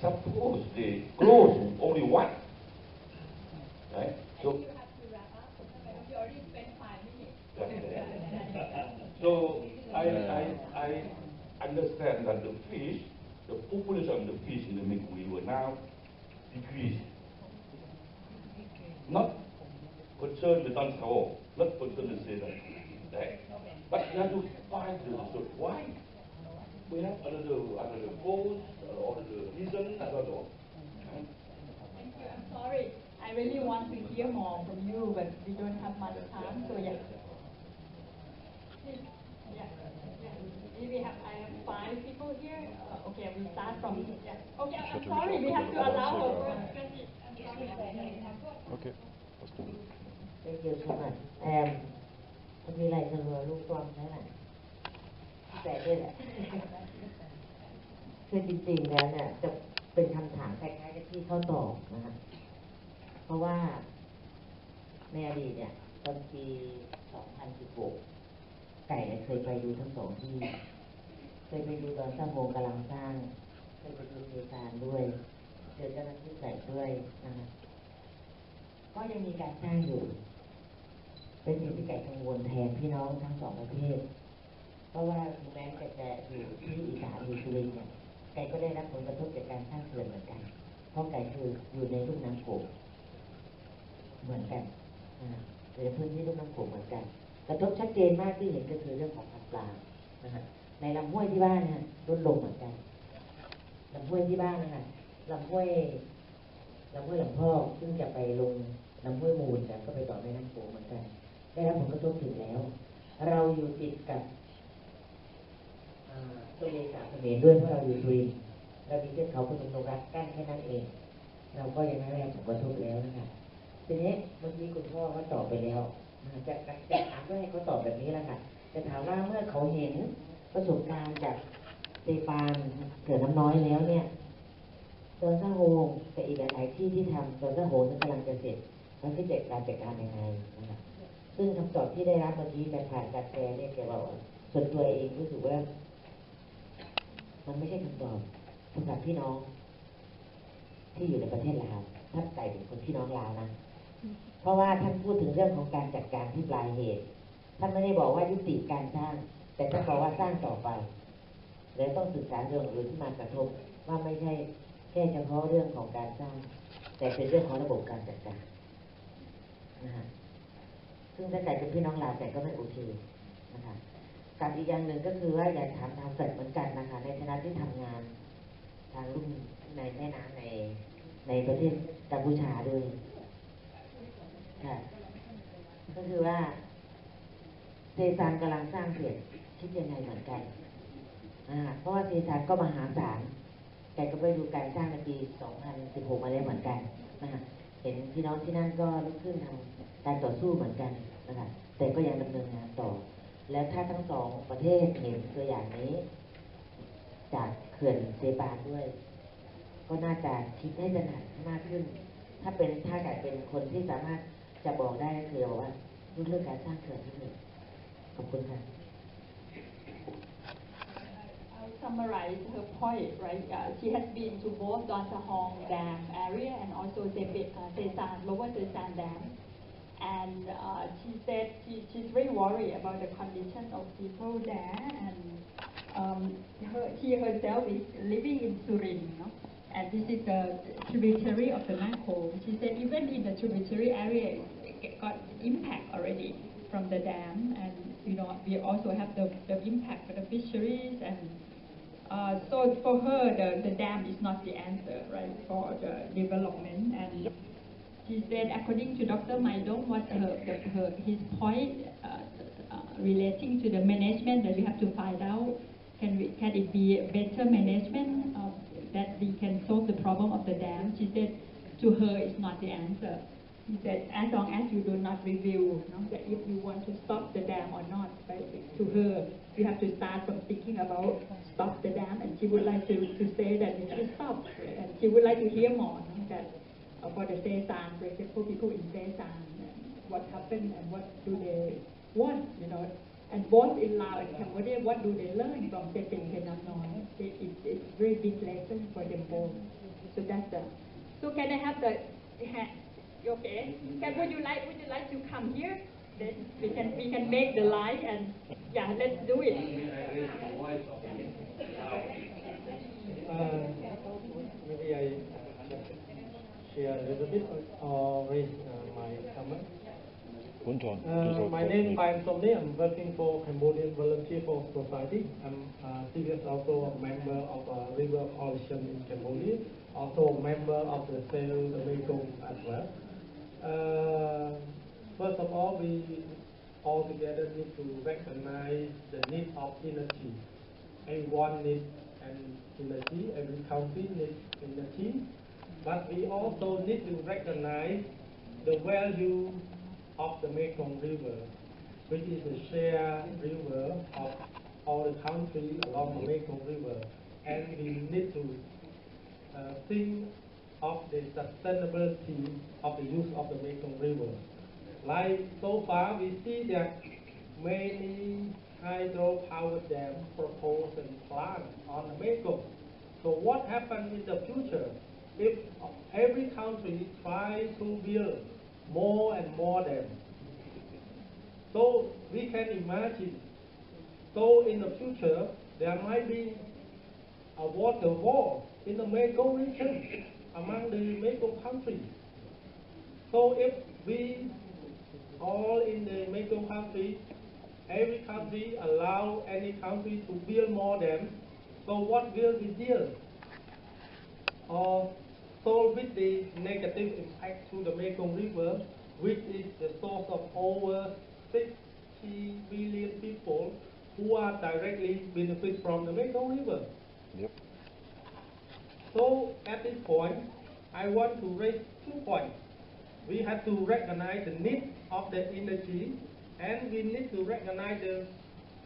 suppose they close only one, right? So you have to wrap up. You already spent 5 minutes. So I understand that the fish, the population of the fish in the Manikham River now decreased. Not concerned with Chanthalavong, not concerned with Satan, right? But you have to find the resource. Why? We have another cause or the reason, I don't know. we don't have much time, so yeah. We have, I have 5 people here. Okay, we start from, yeah. Okay, I'm sorry, we have to allow her first. Okay. Thank you so much. Không biết lại rồiลูกกล้องใช่ไหมแต่ด้วยแหละคือจริงๆแล้วเนี่ยจะเป็นคำถามคล้ายๆกับที่เขาตอบนะครับเพราะว่าในอดีตเนี่ยตอนปี 2016 ไก่เคยไปดูทั้งสองที่เคยไปดูตอนสร้างโรงกำลังสร้างเคยไปดูเทศานด้วยเจอเจ้าหน้าที่ไก่ด้วยนะครับก็ยังมีการสร้างอยู่เป็นสิ่งที่ไก่กังวลแทนพี่น้องทั้งสองประเทศเพราะว่าแม้แต่อยู่ที่อีสานอยู่สุรินทร์เนี่ยไก่ก็ได้รับผลกระทบจากการสร้างเขื่อนเหมือนกันเพราะไก่คืออยู่ในลุ่มน้ำโขงเหมือนกันในพื้นที่ลุ่มน้ำโขงเหมือนกันกระทบชัดเจนมากที่เห็นก็คือเรื่องของพันธุ์ปลาในลำห้วยที่บ้านเนี่ยลดลงเหมือนกันลำห้วยที่บ้านนะคะลำห้วยลำพ่อซึ่งจะไปลงลำห้วยมูลแต่ก็ไปต่อแม่น้ำโขงเหมือนกันได้รับผลกระทบถึงแล้วเราอยู่ติดกับทะเลสาบเขมรด้วยเพราะเราอยู่สุรินทร์เรามีเทือกเขาพนมดงรักกั้นแค่นั้นเองเราก็ยังไม่ได้รับผลกระทบแล้วนะคะทีนี้เมื่อกี้คุณพ่อก็ตอบไปแล้วจะถามว่าให้เขาตอบแบบนี้แล้วค่ะจะถามว่าเมื่อเขาเห็นประสบการณ์จากเซปานเกิดน้ำน้อยแล้วเนี่ยตอนสร้างโฮงกับอีกหลายๆที่ทำตอนสร้างโฮงนั้นกำลังจะเสร็จแล้วที่จัดการยังไงนะคะซึ่งคำตอบที่ได้รับเมื่อกี้แบบผ่านการแปลเนี่ยแกบอกส่วนตัวเองรู้สึกว่ามันไม่ใช่คำตอบสำหรับพี่น้องที่อยู่ในประเทศลาวท่านไก่เป็นคนพี่น้องลาวนะเพราะว่าท่านพูดถึงเรื่องของการจัดการที่ปลายเหตุท่านไม่ได้บอกว่ายุติการสร้างแต่ท่านบอกว่าสร้างต่อไปและต้องศึกษาเรื่องอื่นที่มากระทบว่าไม่ใช่แค่เฉพาะเรื่องของการสร้างแต่เป็นเรื่องของระบบการจัดการนะฮะซึ่งถ้าไก่เป็นพี่น้องลาวแต่ก็ไม่โอเคนะคะกับอีกอย่างหนึ่งก็คือว่าอยากถามทางเกิดเหมือนกันนะคะในฐานะที่ทำงานทางลุ่มในแม่น้ำในประเทศกัมพูชาด้วยค่ะก็คือว่าเซซานกำลังสร้างเขื่อนคิดยังไงเหมือนกันเพราะว่าเซซานก็มหาศาลแกก็ไปดูการสร้างในปี 2016 มาแล้วเหมือนกันนะคะเห็นพี่น้องที่นั่นก็ลุกขึ้นทำการต่อสู้เหมือนกันนะคะแต่ก็ยังดำเนินงานต่อแล้วถ้าทั้งสองประเทศเห็นตัวอย่างนี้จากเขื่อนเซปานด้วยก็น่าจะคิดให้ถนัดมากขึ้นถ้าเกิดเป็นคนที่สามารถจะบอกได้ก็คือบอกว่าเรื่องการสร้างเขื่อนที่นี่ขอบคุณค่ะ I'll summarize her point, right? She has been to both Bounthone Dam area and also Sesan, Lower Sesan Dam. And she said she's very worried about the condition of people there. And she herself is living in Surin, no? And this is the tributary of the Manikham. She said even in the tributary area, it got impact already from the dam. And we also have the impact for the fisheries. And so for her, the dam is not the answer, right, for the development. And she said, according to Dr. Maidong, what his point relating to the management that we have to find out, can it be better management that we can solve the problem of the dam? She said, to her, it's not the answer. He said, as long as you do not review, that if you want to stop the dam or not, right, to her, you have to start from thinking about stop the dam, and she would like to say that it should stop, and she would like to hear more, that for the Sesan, for example, people in Sesan, what happened and what do they want, and both in Laos and Cambodia, what do they learn from Sepeng Penamnon? It's very big lesson for them both. So that's the. So can I have the? Okay. Would you like to come here? Then we can make the light and yeah, let's do it. Maybe I share a little bit or raise my comment. My name is Bounthone. I'm working for Cambodian Volunteer for Society. I'm previous also a member of River Coalition in Cambodia. Also a member of the Manikham as well. First of all, we all together need to recognize the need of energy. Everyone needs an energy, every country needs energy, but we also need to recognize the value of the Mekong River, which is a shared river of all the countries along the Mekong River, and we need to think of the sustainability of the use of the Mekong River. Like so far, we see that many hydropower dams proposed and planned on the Mekong. So what happens in the future if every country tries to build more and more dams? So we can imagine, so in the future, there might be a water war in the Mekong region among the Mekong countries. So if we all in the Mekong country, every country allow any country to build more dams, so what will be there? So with the negative impact to the Mekong River, which is the source of over 60 million people who are directly benefit from the Mekong River. Yep. So at this point, I want to raise 2 points. We have to recognize the need of the energy, and we need to recognize the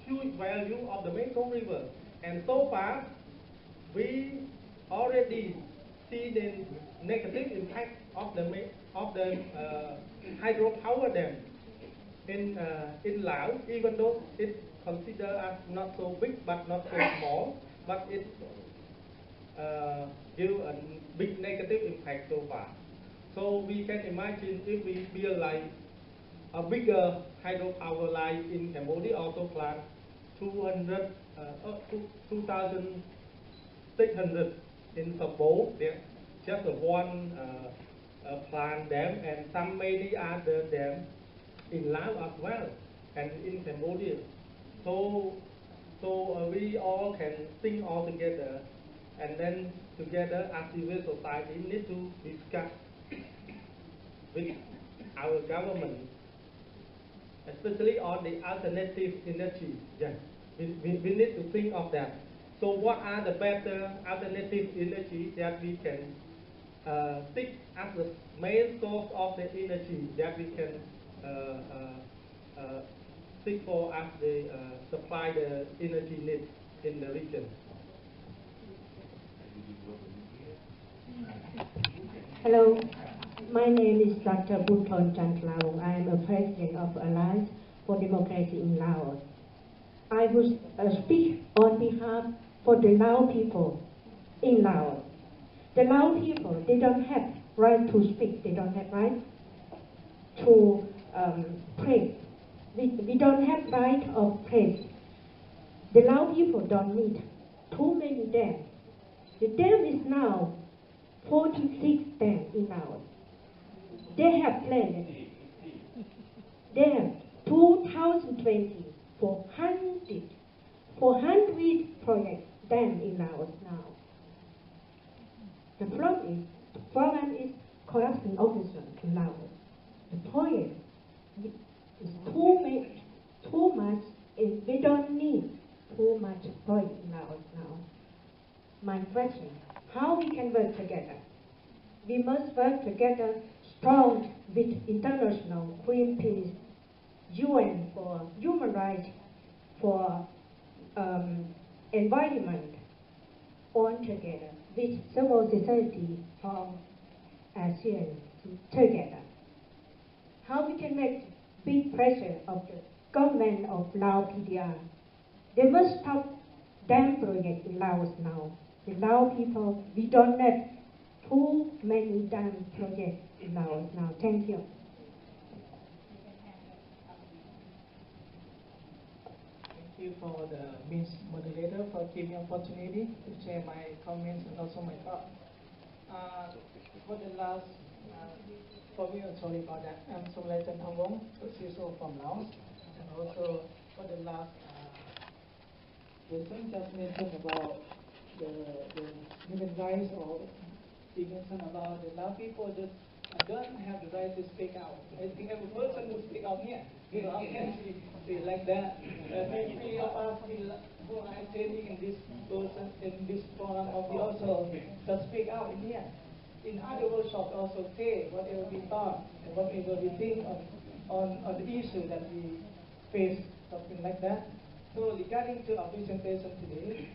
huge value of the Mekong River. And so far, we already see the negative impact of the hydropower dam in Laos, even though it's considered as not so big but not so small, but it give a big negative impact so far. So we can imagine if we build like a bigger hydropower line in Cambodia, also plant 2,600 in Songapore, there just one plant dam, and some many other dams in Laos as well and in Cambodia. So we all can think all together, and then together as civil society need to discuss with our government, especially on the alternative energy. Yeah, we need to think of that. So what are the better alternative energy that we can take as the main source of the energy that we can seek for as the supply the energy needs in the region. Hello, my name is Dr. Bounthone Chanthalavong. I am a president of Alliance for Democracy in Laos. I will speak on behalf for the Lao people in Laos. The Lao people, they don't have right to speak. They don't have right to pray. We don't have right of praise. The Lao people don't need too many dams. The dam is now 46 dams in Laos. They have planned. They have 2020 400 project dam in Laos now. The problem is corruption officer in Laos. The project is too much. We don't need too much project in Laos now. My question: how we can work together? We must work together strong with international Greenpeace, UN for human rights, for environment, all together with civil society from ASEAN together. How we can make big pressure of the government of Lao PDR. They must stop dam project in Laos now. The Lao people, we don't have too many dam projects in Laos now. Thank you. Thank you for the Ms. Moderator for giving me opportunity to share my comments and also my thoughts. For the last, for me, I'm sorry about that. I'm Chanthalavong, also from Laos, and also for the last, the thing just mentioned about the human rights, or he mentioned about the Lao people just don't have the right to speak out. I think every person who speak out here, how can be like that? Many of us who are attending in this person in this forum, we also just speak out in here. In other workshops, also say whatever we thought and whatever we think on the issue that we face, something like that. So regarding to our presentation today,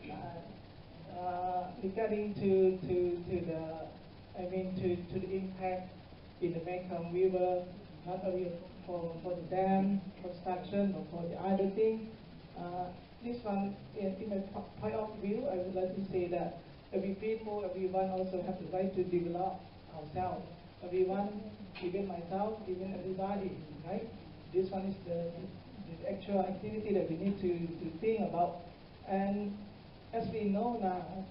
regarding to the impact in the Manikham River, not only for the dam construction but for the other thing. This one, in my point of view, I would like to say that everyone also have the right to develop ourselves. Everyone, even myself, even everybody, right? This one is the actual activity that we need to think about. And as we know now,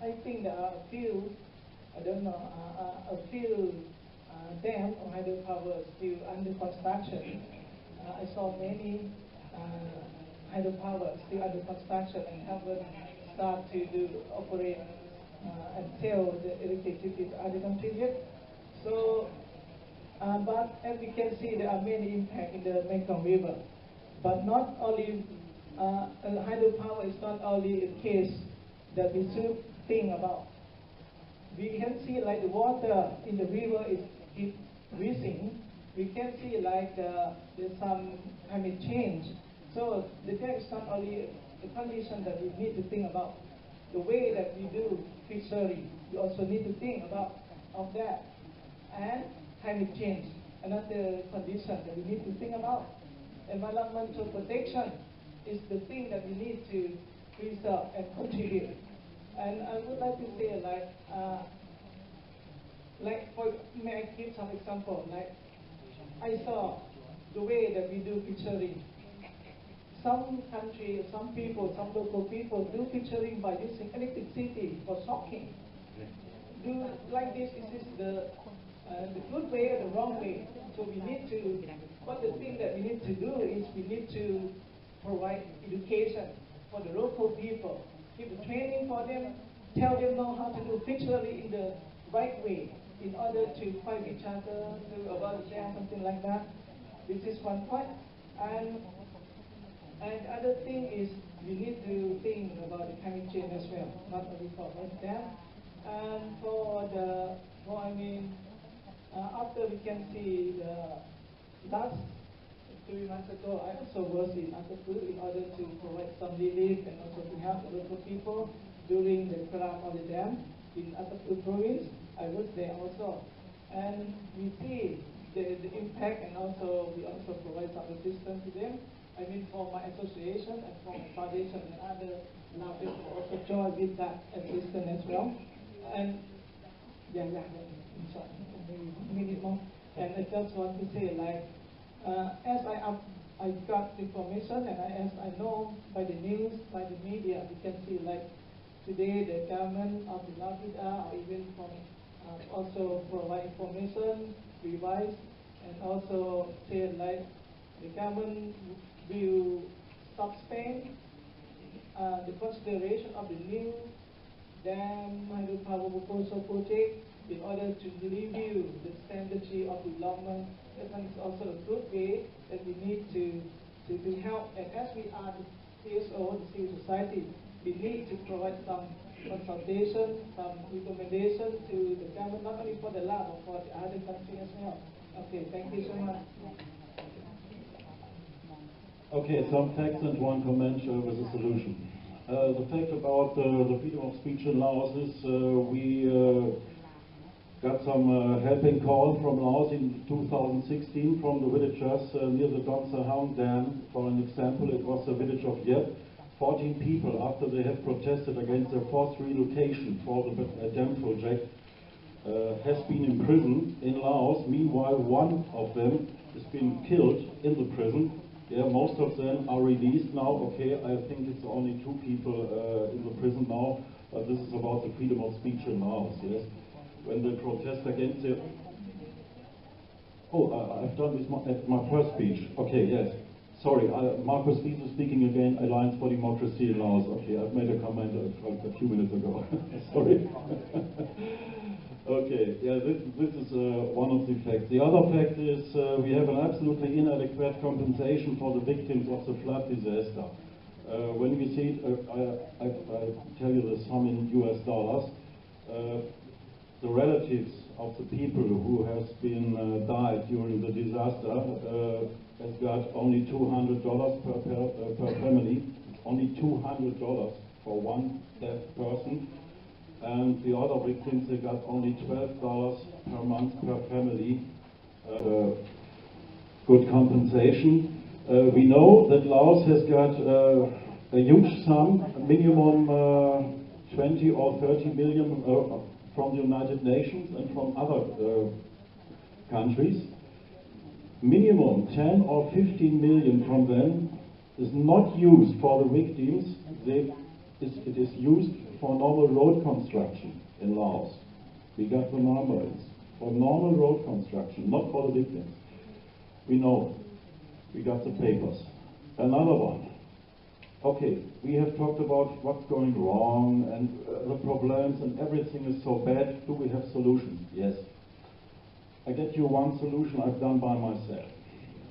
I think there are a few, dam or hydropower still under construction. I saw many hydropower still under construction and haven't started to operate and sell the electricity to other countries yet. So, but as we can see, there are many impacts in the Mekong River. But not only hydropower is not only a case that we should think about. We can see like the water in the river is increasing. We can see like there's some climate change. So the dam is not only the condition that we need to think about. The way that we do fishery, we also need to think about of that. And climate change, another condition that we need to think about. Environmental protection is the thing that we need to preserve and contribute. And I would like to say may I give some example? Like I saw the way that we do fishery. Some country, some people, some local people do fishery by using electricity for shocking. Do like this? Is this the good way or the wrong way? So we need to. But the thing that we need to do is we need to provide education for the local people, give the training for them, tell them know how to do fishery in the right way in order to fight each other, to avoid share, something like that. This is one point. And other thing is we need to think about the climate change as well, not only for dam. And after we can see the last 3 months ago, I also was in Atapu in order to provide some relief and also to help the local people during the collapse of the dam in Atapu province. I was there also. And we see the impact, and also we also provide some assistance to them. I mean, for my association and for my foundation and other Lao people also join with that assistance as well. And minimum. And I just want to say, like, as I got information and as I know by the news, by the media, we can see like today the government of the Lao or even from also provide information, revise, and also say like the government will suspend the consideration of the new dam hydropower proposal project in order to review the strategy of development. That is also a good way that we need to help. And as we are the CSO, the civil society, we need to provide some consultation, some recommendation to the government, not only for the Lao, but for the other countries as well. Okay, thank you so much. Okay, some facts and one comment with a solution. The fact about the freedom of speech in Laos is we got some helping call from Laos in 2016 from the villagers near the Donsahang Dam. For an example, it was the village of Yep. 14 people, after they had protested against the forced relocation for the dam project, has been in prison in Laos. Meanwhile, one of them has been killed in the prison. Yeah, most of them are released now. Okay, I think it's only 2 people in the prison now, but this is about the freedom of speech in Laos, yes. When they protest against it. I've done this at my first speech. Okay, yes. Sorry, Marcus Wiese speaking again, Alliance for Democracy in Laos. Okay, I've made a comment a few minutes ago. Sorry. Okay, yeah. Yeah, this is one of the facts. The other fact is we have an absolutely inadequate compensation for the victims of the flood disaster. When we see it, I tell you the sum in US dollars. The relatives of the people who has been died during the disaster has got only $200 per family. Only $200 for one dead person. And the other victims, they got only $12 per month per family. Good compensation. We know that Laos has got a huge sum, minimum 20 or 30 million from the United Nations and from other countries. Minimum 10 or 15 million from them is not used for the victims. It is used for normal road construction in Laos. We got the numbers for normal road construction, not for the victims. We know. We got the papers. Another one. Okay, we have talked about what's going wrong and the problems and everything is so bad. Do we have solutions? Yes. I get you one solution I've done by myself.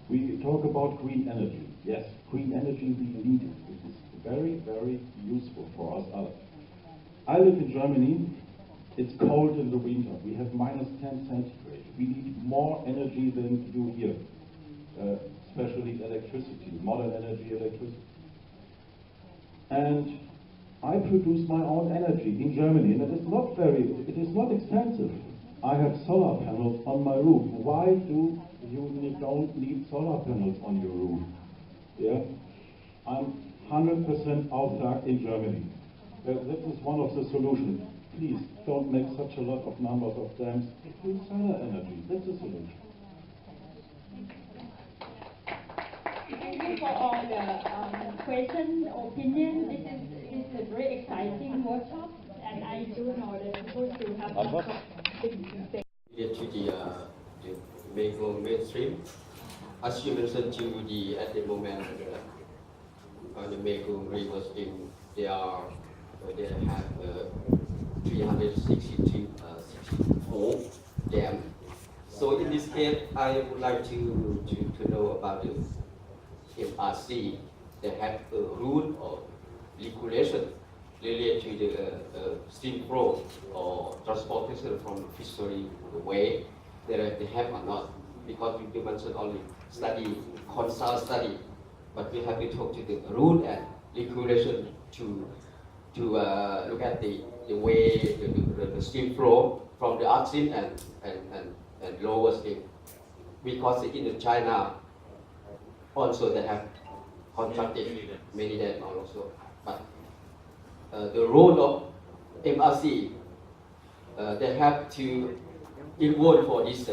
We talk about green energy. Yes, green energy we need it. It is very, very useful for us all. I live in Germany. It's cold in the winter. We have -10 centigrade. We need more energy than you here, especially electricity, modern energy electricity. And I produce my own energy in Germany, and it is not expensive. I have solar panels on my roof. Why do you don't need solar panels on your roof? Yeah, I'm 100% autark in Germany. This is one of the solutions. Please don't make such a lot of numbers of dams. Use solar energy. That's the solution. Thank you for all the question, opinion. This is a very exciting workshop, and I do know that people still have a lot of things to say. To the Mekong mainstream, as you mentioned at the moment, the Mekong River stream, they have 364 dams. So in this case, I would like to know about the MRC. They have a rule or regulation related to the stream flow or transportation from fishery way. They have or not, because you mentioned only consult study, but we have to talk to the rule and regulation to look at the way the stream flow from the upstream and lower stream, because in China also they have contracted many dams also, but the role of MRC, they have to involve for this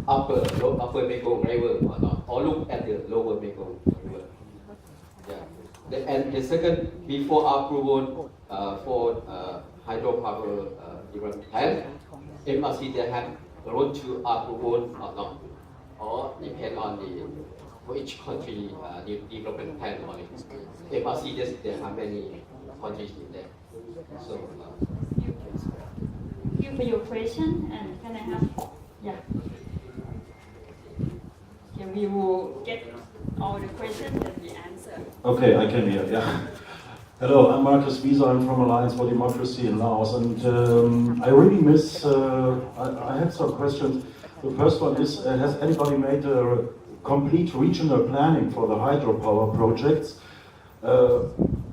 upper Mekong River or not, or look at the lower Mekong River. Yeah. And the second, before approval for hydropower development plan, MRC they have role to approval or not, or depend on for each country development plan only. MRC there are many countries in there. So. Thank you for your question, and can I have, yeah. Okay, we will get all the questions and the answer. Okay, I can hear, yeah. Hello, I'm Marcus Wiese, I'm from Alliance for Democracy in Laos, and I really miss, I have some questions. The first one is, has anybody made a complete regional planning for the hydropower projects?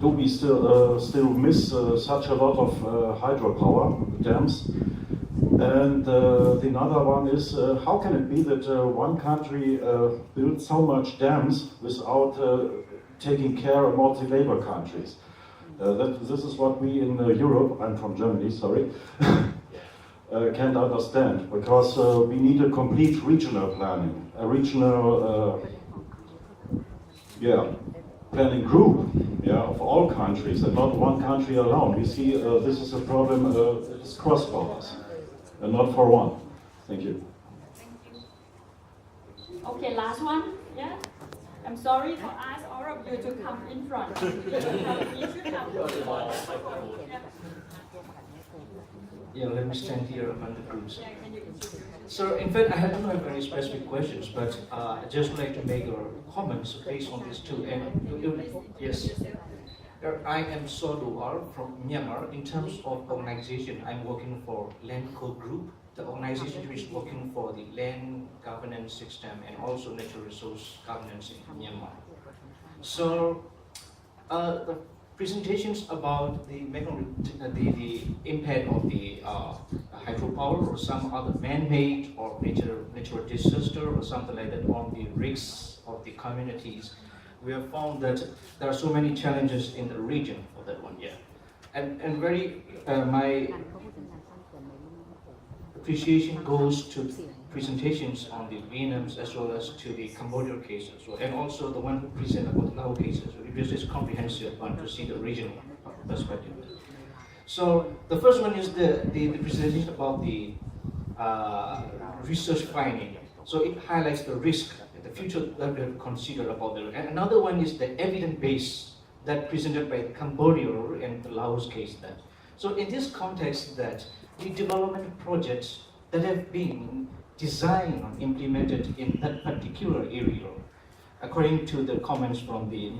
Do we still miss such a lot of hydropower dams? And the other one is, how can it be that one country builds so much dams without taking care of multi-labor countries? This is what we in Europe, I'm from Germany, sorry, can't understand, because we need a complete regional planning, a regional planning group, of all countries, and not one country alone. We see this is a problem, it's cross borders, and not for one. Thank you. Okay, last one, yeah? I'm sorry for ask all of you to come in front. You should come. Yeah, let me stand here among the groups. So, in fact, I don't have any specific questions, but I just like to make comments based on this too. And yes, I am Soduar from Myanmar. In terms of organization, I'm working for Land NGO Group, the organization which is working for the land governance system and also natural resource governance in Myanmar. So, the presentations about the impact of the hydropower or some other man-made or natural disaster or something like that on the risks of the communities, we have found that there are so many challenges in the region for that one. Yeah, and my appreciation goes to presentations on the Vietnam's as well as to the Cambodia cases, and also the one who presented about the Lao cases. It was just comprehensive one to see the regional perspective. So the first one is the presentation about the research finding. So it highlights the risk, the future that we have to consider about the. And another one is the evidence base that presented by Cambodia and the Laos case. That. So in this context, that the development projects that have been designed and implemented in that particular area, according to the comments from the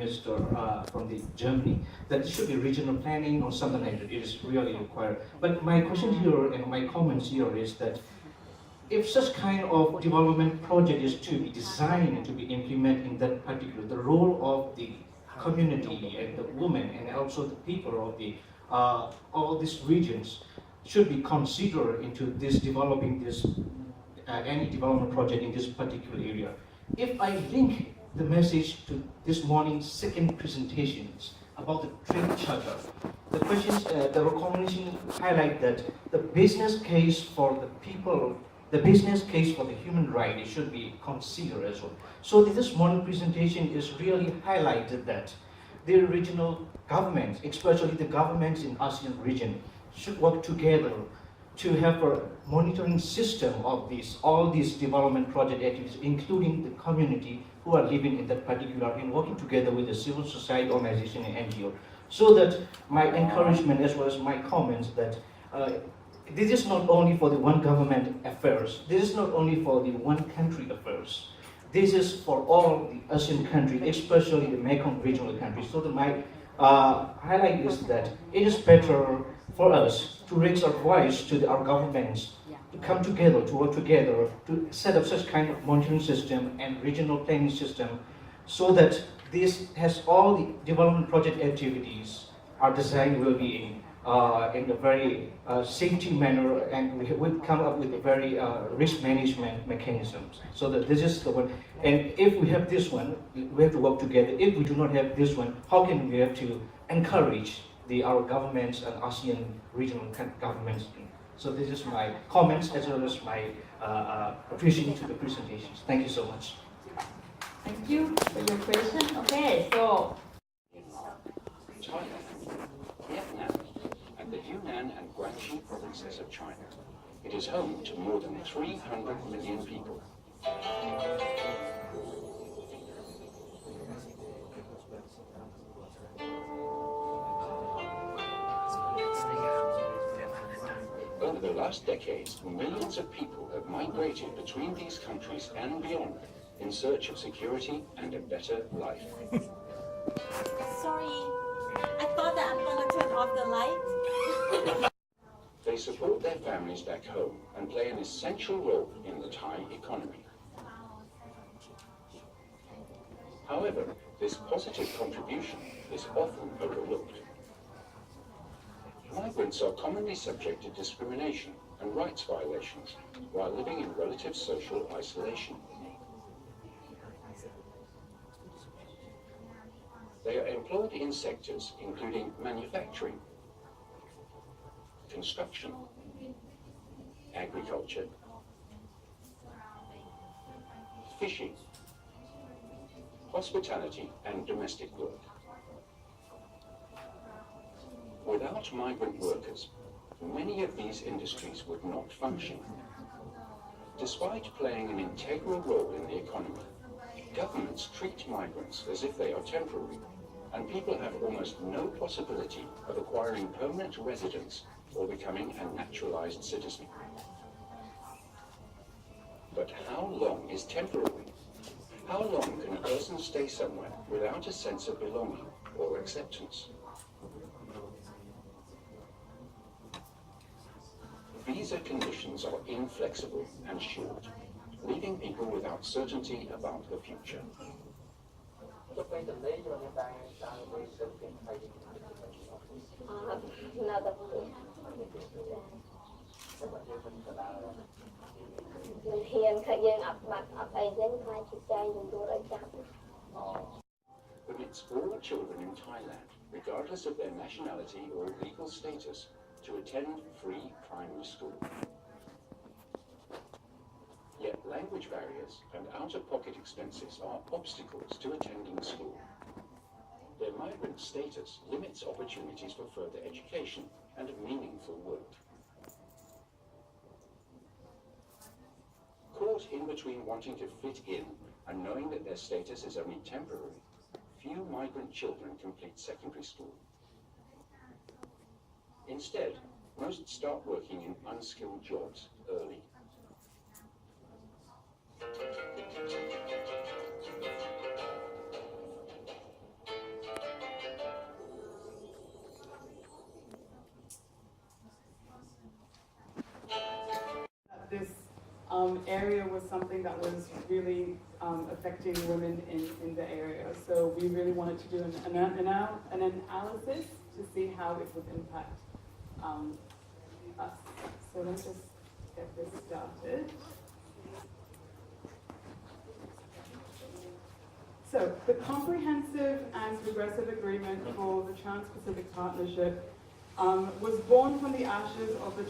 from the Germany, that it should be regional planning or something like that. It is really required. But my question here and my comments here is that if such kind of development project is to be designed and to be implemented in that particular, the role of the community and the women and also the people of the all these regions should be considered into this developing this any development project in this particular area. If I link the message to this morning's second presentations about the trade charter, the questions, the recommendation highlight that the business case for the people, the business case for the human right, it should be considered as well. So this morning presentation is really highlighted that the regional governments, especially the governments in ASEAN region, should work together to have a monitoring system of all these development project activities, including the community who are living in that particular, and working together with the civil society organization and NGO. So that my encouragement as well as my comments that this is not only for the one government affairs, this is not only for the one country affairs, this is for all the ASEAN countries, especially the Mekong regional countries. So that my highlight is that it is better for us to raise our voice to our governments to come together, to work together, to set up such kind of monitoring system and regional planning system, so that this has all the development project activities are designed will be in a very safety manner, and we will come up with a very risk management mechanisms. So that this is the one. And if we have this one, we have to work together. If we do not have this one, how can we have to encourage our governments and ASEAN regional governments? So this is my comments as well as my appreciation to the presentations. Thank you so much. Thank you for your question. Okay, so Thailand, Vietnam, and the Yunnan and Guangxi provinces of China. It is home to more than 300 million people. Over the last decades, millions of people have migrated between these countries and beyond in search of security and a better life. Sorry, I thought that I'm gonna turn off the light. They support their families back home and play an essential role in the Thai economy. However, this positive contribution is often overlooked. Migrants are commonly subject to discrimination and rights violations while living in relative social isolation. They are employed in sectors including manufacturing, construction, agriculture, fishing, hospitality, and domestic work. Without migrant workers, many of these industries would not function. Despite playing an integral role in the economy, governments treat migrants as if they are temporary, and people have almost no possibility of acquiring permanent residence or becoming a naturalized citizen. But how long is temporary? How long can a person stay somewhere without a sense of belonging or acceptance? Visa conditions are inflexible and short, leaving people without certainty about the future. Permits all children in Thailand, regardless of their nationality or legal status, to attend free primary school. Yet language barriers and out-of-pocket expenses are obstacles to attending school. Their migrant status limits opportunities for further education and meaningful work. Caught in between wanting to fit in and knowing that their status is only temporary, few migrant children complete secondary school. Instead, most start working in unskilled jobs early. This area was something that was really affecting women in the area. So we really wanted to do an analysis to see how it would impact us. So let's just get this started. So the Comprehensive and Progressive Agreement for the Trans-Pacific Partnership was born from the ashes of the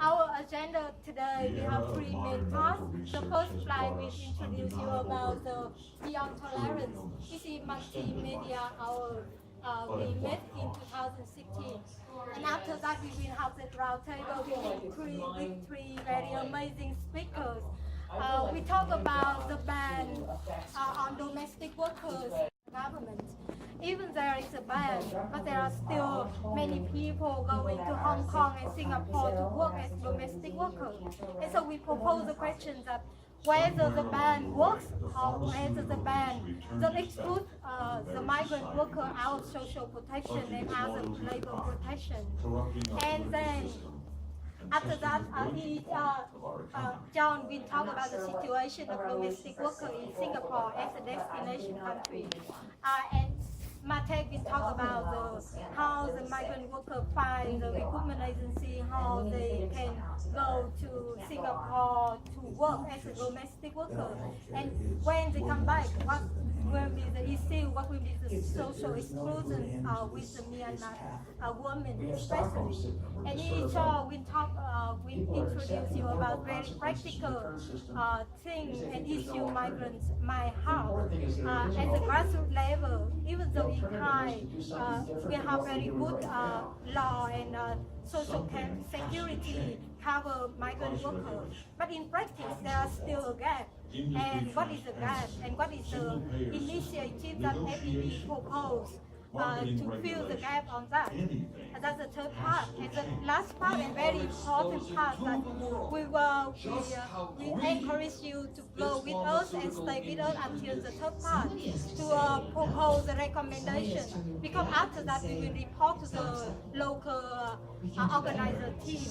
Our agenda today, we have three main parts. The first slide will introduce you about the Beyond Tolerance. This is multimedia hour we met in 2016. And after that, we will have the roundtable with three very amazing speakers. We talk about the ban on domestic workers. Government. Even there is a ban, but there are still many people going to Hong Kong and Singapore to work as domestic workers. And so we propose the question that whether the ban works or whether the ban does exclude the migrant worker out of social protection and other labor protection. And then after that, John will talk about the situation of domestic workers in Singapore as a destination country. And Matek will talk about how the migrant workers find the recruitment agency, how they can go to Singapore to work as a domestic worker. And when they come back, what will be the issue, what will be the social exclusion with the Myanmar women especially. And each will talk, we introduce you about very practical things and issue migrants might have at the grassroots level. Even though in Thai we have very good law and social security cover migrant workers, but in practice there are still a gap. And what is the gap? And what is the initiative that FED proposed to fill the gap on that? And that's the third part. And the last part and very important part that we encourage you to go with us and stay with us until the third part to propose the recommendation. Because after that we will report to the local organizer team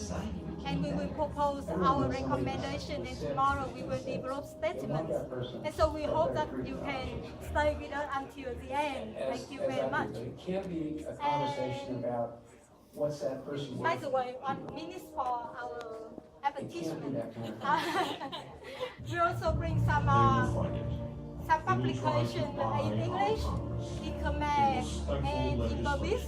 and we will propose our recommendation, and tomorrow we will develop statements. And so we hope that you can stay with us until the end. Thank you very much. It can be a conversation about what's that person. By the way, 1 minute for our advertisement. We also bring some publication in English, in Khmer, and in Burmese.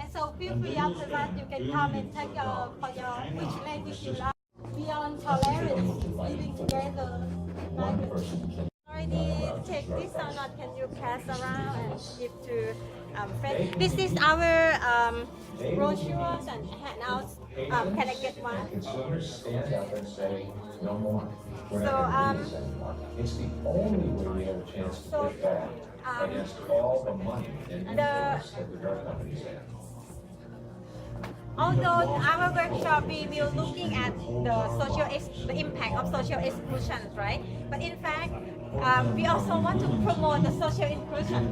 And so feel free after that you can come and take for your which language you like. Beyond tolerance, living together. Already take this or not? Can you pass around and give to friends? This is our brochures and handouts. Can I get one? So it's the only way we have a chance to push back against all the money and influence that the drug companies have. Although our workshop we will looking at the impact of social exclusion, right? But in fact, we also want to promote the social inclusion.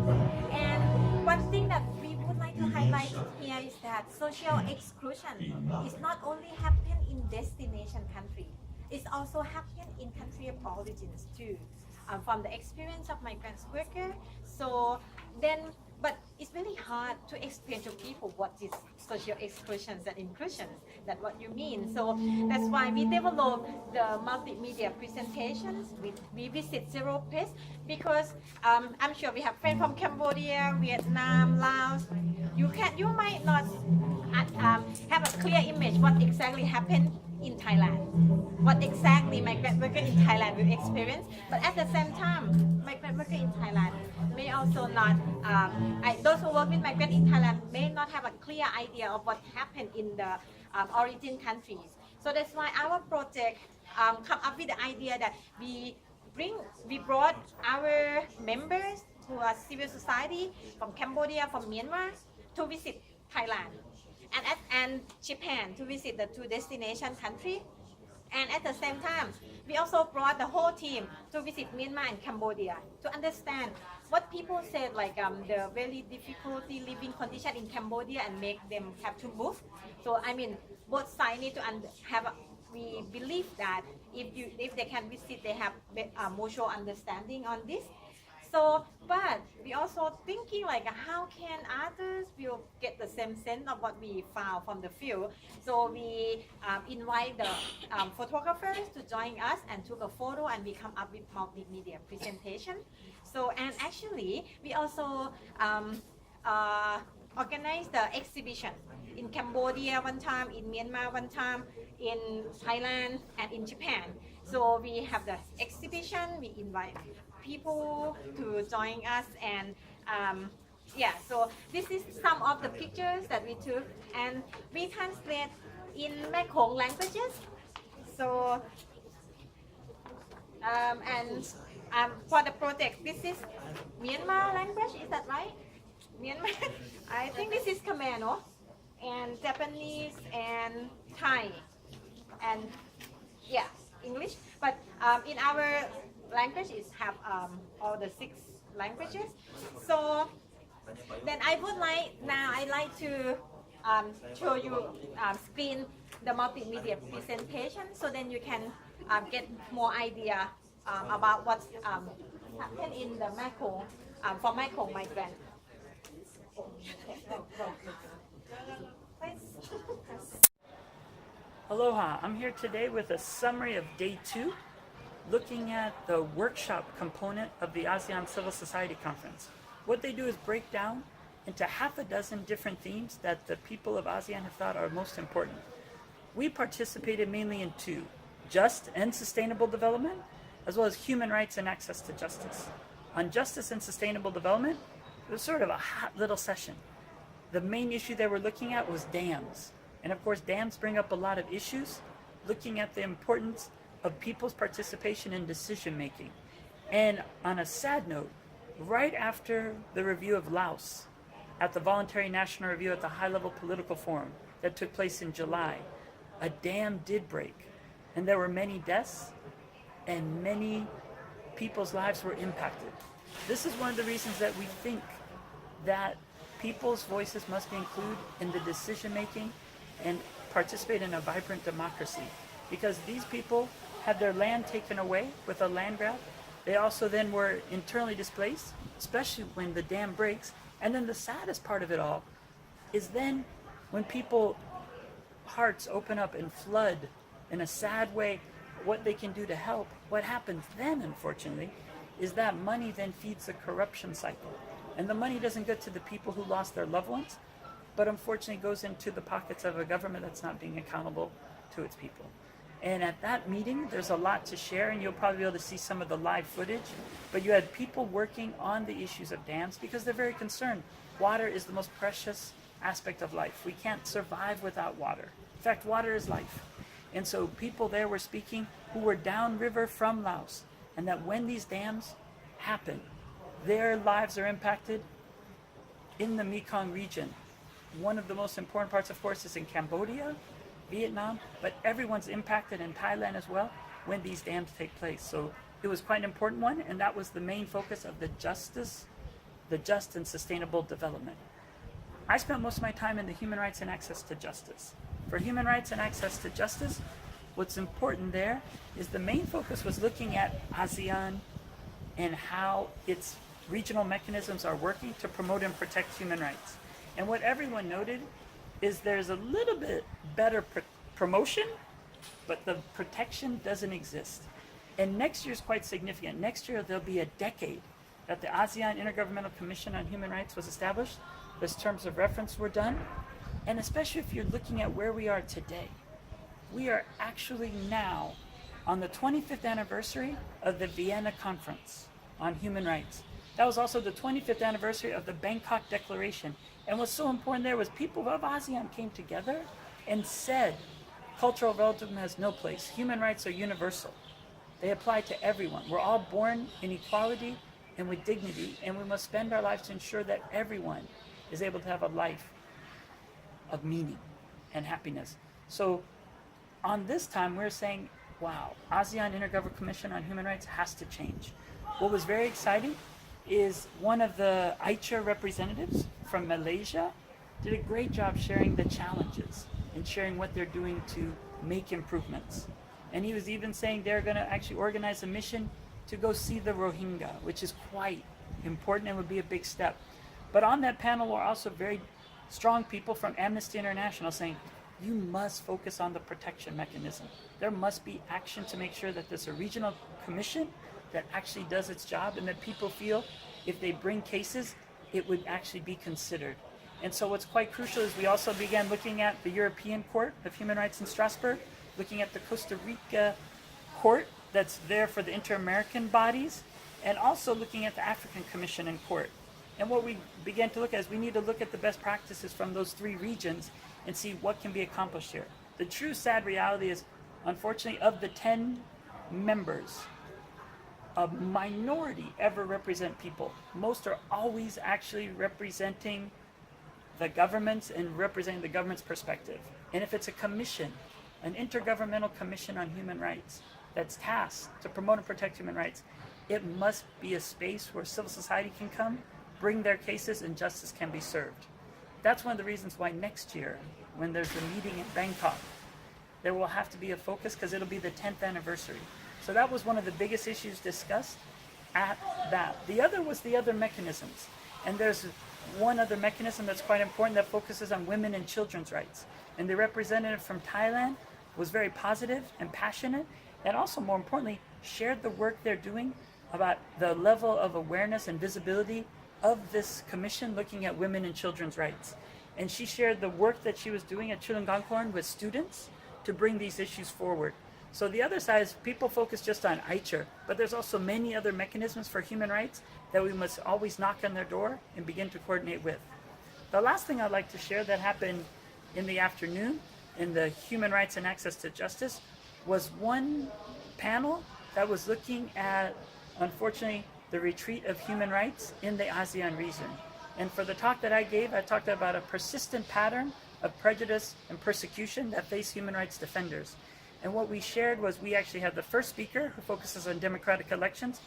And one thing that we would like to highlight here is that social exclusion is not only happen in destination country, it's also happen in country of origins too. From the experience of migrant workers, but it's very hard to explain to people what is social exclusions and inclusions, that what you mean. So that's why we develop the multimedia presentations. We visit several places because I'm sure we have friends from Cambodia, Vietnam, Laos. You might not have a clear image what exactly happened in Thailand, what exactly migrant worker in Thailand will experience. But at the same time, migrant worker in Thailand may also not, those who work with migrant in Thailand may not have a clear idea of what happened in the origin countries. So that's why our project come up with the idea that we brought our members who are civil society from Cambodia, from Myanmar to visit Thailand. And Japan to visit the two destination countries. And at the same time, we also brought the whole team to visit Myanmar and Cambodia to understand what people said, like the very difficulty living condition in Cambodia and make them have to move. So I mean, both sides need to we believe that if they can visit, they have mutual understanding on this. So, but we also thinking like how can others will get the same sense of what we found from the field. So we invite the photographers to join us and took a photo, and we come up with multimedia presentation. So, and actually we also organized the exhibition in Cambodia one time, in Myanmar one time, in Thailand and in Japan. So we have the exhibition, we invite people to join us, and so this is some of the pictures that we took, and we translate in Mekong languages. So for the project, this is Myanmar language, is that right? Myanmar. I think this is Khmer, no? And Japanese and Thai, and English. But in our language is have all the 6 languages. So then I like to show you screen the multimedia presentation, so then you can get more idea about what's happened in the Mekong for Mekong migrant. Aloha, I'm here today with a summary of day 2, looking at the workshop component of the ASEAN Civil Society Conference. What they do is break down into half a dozen different themes that the people of ASEAN have thought are most important. We participated mainly in 2, just and sustainable development, as well as human rights and access to justice. On justice and sustainable development, it was sort of a hot little session. The main issue they were looking at was dams. And of course, dams bring up a lot of issues, looking at the importance of people's participation in decision making. And on a sad note, right after the review of Laos at the Voluntary National Review at the High-Level Political Forum that took place in July, a dam did break, and there were many deaths and many people's lives were impacted. This is one of the reasons that we think that people's voices must be included in the decision making and participate in a vibrant democracy, because these people had their land taken away with a land grab. They also then were internally displaced, especially when the dam breaks. And then the saddest part of it all is then when people hearts open up and flood in a sad way what they can do to help, what happens then, unfortunately, is that money then feeds the corruption cycle. And the money doesn't get to the people who lost their loved ones, but unfortunately goes into the pockets of a government that's not being accountable to its people. And at that meeting, there's a lot to share, and you'll probably be able to see some of the live footage. But you had people working on the issues of dams because they're very concerned. Water is the most precious aspect of life. We can't survive without water. In fact, water is life. And so people there were speaking who were downriver from Laos, and that when these dams happen, their lives are impacted in the Mekong region. one of the most important parts, of course, is in Cambodia, Vietnam, but everyone's impacted in Thailand as well when these dams take place. So it was quite an important one, and that was the main focus of the just and sustainable development. I spent most of my time in the human rights and access to justice. For human rights and access to justice, what's important there is the main focus was looking at ASEAN and how its regional mechanisms are working to promote and protect human rights. And what everyone noted is there's a little bit better promotion, but the protection doesn't exist. And next year is quite significant. Next year there'll be a decade that the ASEAN Intergovernmental Commission on Human Rights was established. Those terms of reference were done. And especially if you're looking at where we are today, we are actually now on the 25th anniversary of the Vienna Conference on Human Rights. That was also the 25th anniversary of the Bangkok Declaration. And what's so important there was people of ASEAN came together and said, cultural relativism has no place. Human rights are universal. They apply to everyone. We're all born in equality and with dignity, and we must spend our lives to ensure that everyone is able to have a life of meaning and happiness. So on this time, we're saying, wow, ASEAN Intergovernmental Commission on Human Rights has to change. What was very exciting is one of the AICHA representatives from Malaysia did a great job sharing the challenges and sharing what they're doing to make improvements. And he was even saying they're going to actually organize a mission to go see the Rohingya, which is quite important and would be a big step. But on that panel were also very strong people from Amnesty International saying, you must focus on the protection mechanism. There must be action to make sure that there's a regional commission that actually does its job and that people feel if they bring cases, it would actually be considered. And so what's quite crucial is we also began looking at the European Court of Human Rights in Strasbourg, looking at the Costa Rica court that's there for the inter-American bodies, and also looking at the African Commission in Court. And what we began to look at is we need to look at the best practices from those three regions and see what can be accomplished here. The true sad reality is, unfortunately, of the 10 members, a minority ever represent people. Most are always actually representing the governments and representing the government's perspective. And if it's a commission, an intergovernmental commission on human rights that's tasked to promote and protect human rights, it must be a space where civil society can come, bring their cases, and justice can be served. That's one of the reasons why next year, when there's a meeting in Bangkok, there will have to be a focus because it'll be the 10th anniversary. So that was one of the biggest issues discussed at that. The other was the other mechanisms. And there's one other mechanism that's quite important that focuses on women and children's rights. And the representative from Thailand was very positive and passionate, and also, more importantly, shared the work they're doing about the level of awareness and visibility of this commission looking at women and children's rights. And she shared the work that she was doing at Chulalongkorn with students to bring these issues forward. So the other side is people focus just on AICHA, but there's also many other mechanisms for human rights that we must always knock on their door and begin to coordinate with. The last thing I'd like to share that happened in the afternoon in the Human Rights and Access to Justice was one panel that was looking at, unfortunately, the retreat of human rights in the ASEAN region. And for the talk that I gave, I talked about a persistent pattern of prejudice and persecution that face human rights defenders. And what we shared was we actually had the first speaker who focuses on democratic elections,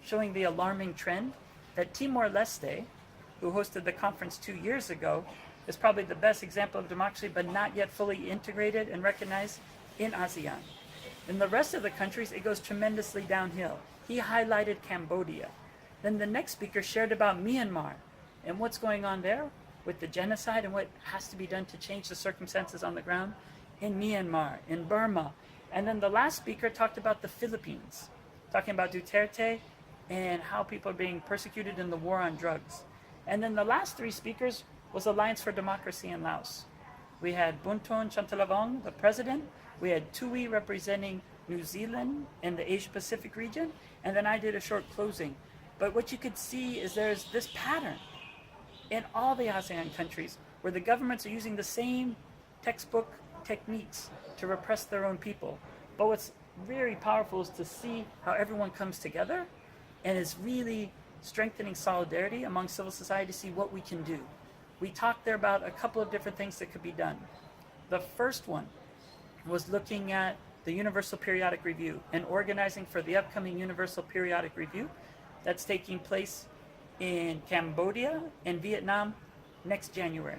showing the alarming trend that Timor-Leste, who hosted the conference 2 years ago, is probably the best example of democracy, but not yet fully integrated and recognized in ASEAN. In the rest of the countries, it goes tremendously downhill. He highlighted Cambodia. Then the next speaker shared about Myanmar and what's going on there with the genocide and what has to be done to change the circumstances on the ground in Myanmar, in Burma. And then the last speaker talked about the Philippines, talking about Duterte and how people are being persecuted in the war on drugs. And then the last three speakers was Alliance for Democracy in Laos. We had Bounthone Chanthalavong, the president. We had Touy representing New Zealand and the Asia-Pacific region. And then I did a short closing. But what you could see is there's this pattern in all the ASEAN countries where the governments are using the same textbook techniques to repress their own people. But what's very powerful is to see how everyone comes together and is really strengthening solidarity among civil society to see what we can do. we talked there about a couple of different things that could be done. The first one was looking at the Universal Periodic Review and organizing for the upcoming Universal Periodic Review that's taking place in Cambodia and Vietnam next January.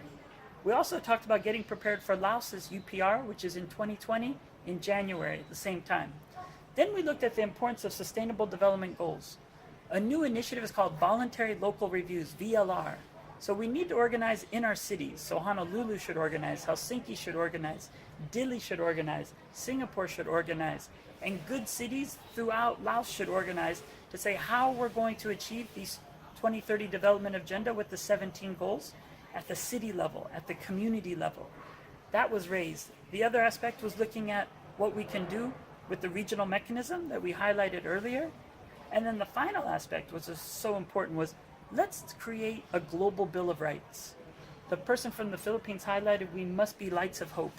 We also talked about getting prepared for Laos's UPR, which is in 2020 in January at the same time. Then we looked at the importance of Sustainable Development Goals. A new initiative is called Voluntary Local Reviews, VLR. So we need to organize in our cities. So Honolulu should organize, Helsinki should organize, Dili should organize, Singapore should organize, and good cities throughout Laos should organize to say how we're going to achieve these 2030 development agenda with the 17 goals at the city level, at the community level. That was raised. The other aspect was looking at what we can do with the regional mechanism that we highlighted earlier. And then the final aspect, which was so important, was let's create a global Bill of Rights. The person from the Philippines highlighted we must be lights of hope.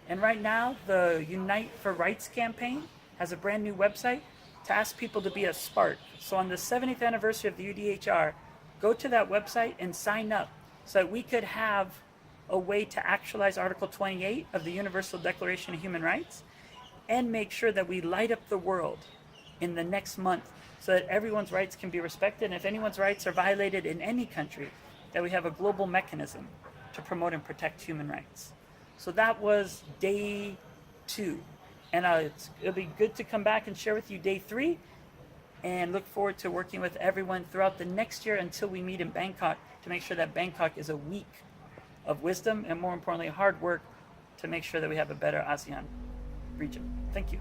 And right now, the Unite for Rights campaign has a brand new website to ask people to be a spark. So on the 70th anniversary of the UDHR, go to that website and sign up so that we could have a way to actualize Article 28 of the Universal Declaration of Human Rights and make sure that we light up the world in the next month so that everyone's rights can be respected. And if anyone's rights are violated in any country, that we have a global mechanism to promote and protect human rights. So that was day 2. And it'll be good to come back and share with you day 3 and look forward to working with everyone throughout the next year until we meet in Bangkok to make sure that Bangkok is a week of wisdom and, more importantly, hard work to make sure that we have a better ASEAN region. Thank you.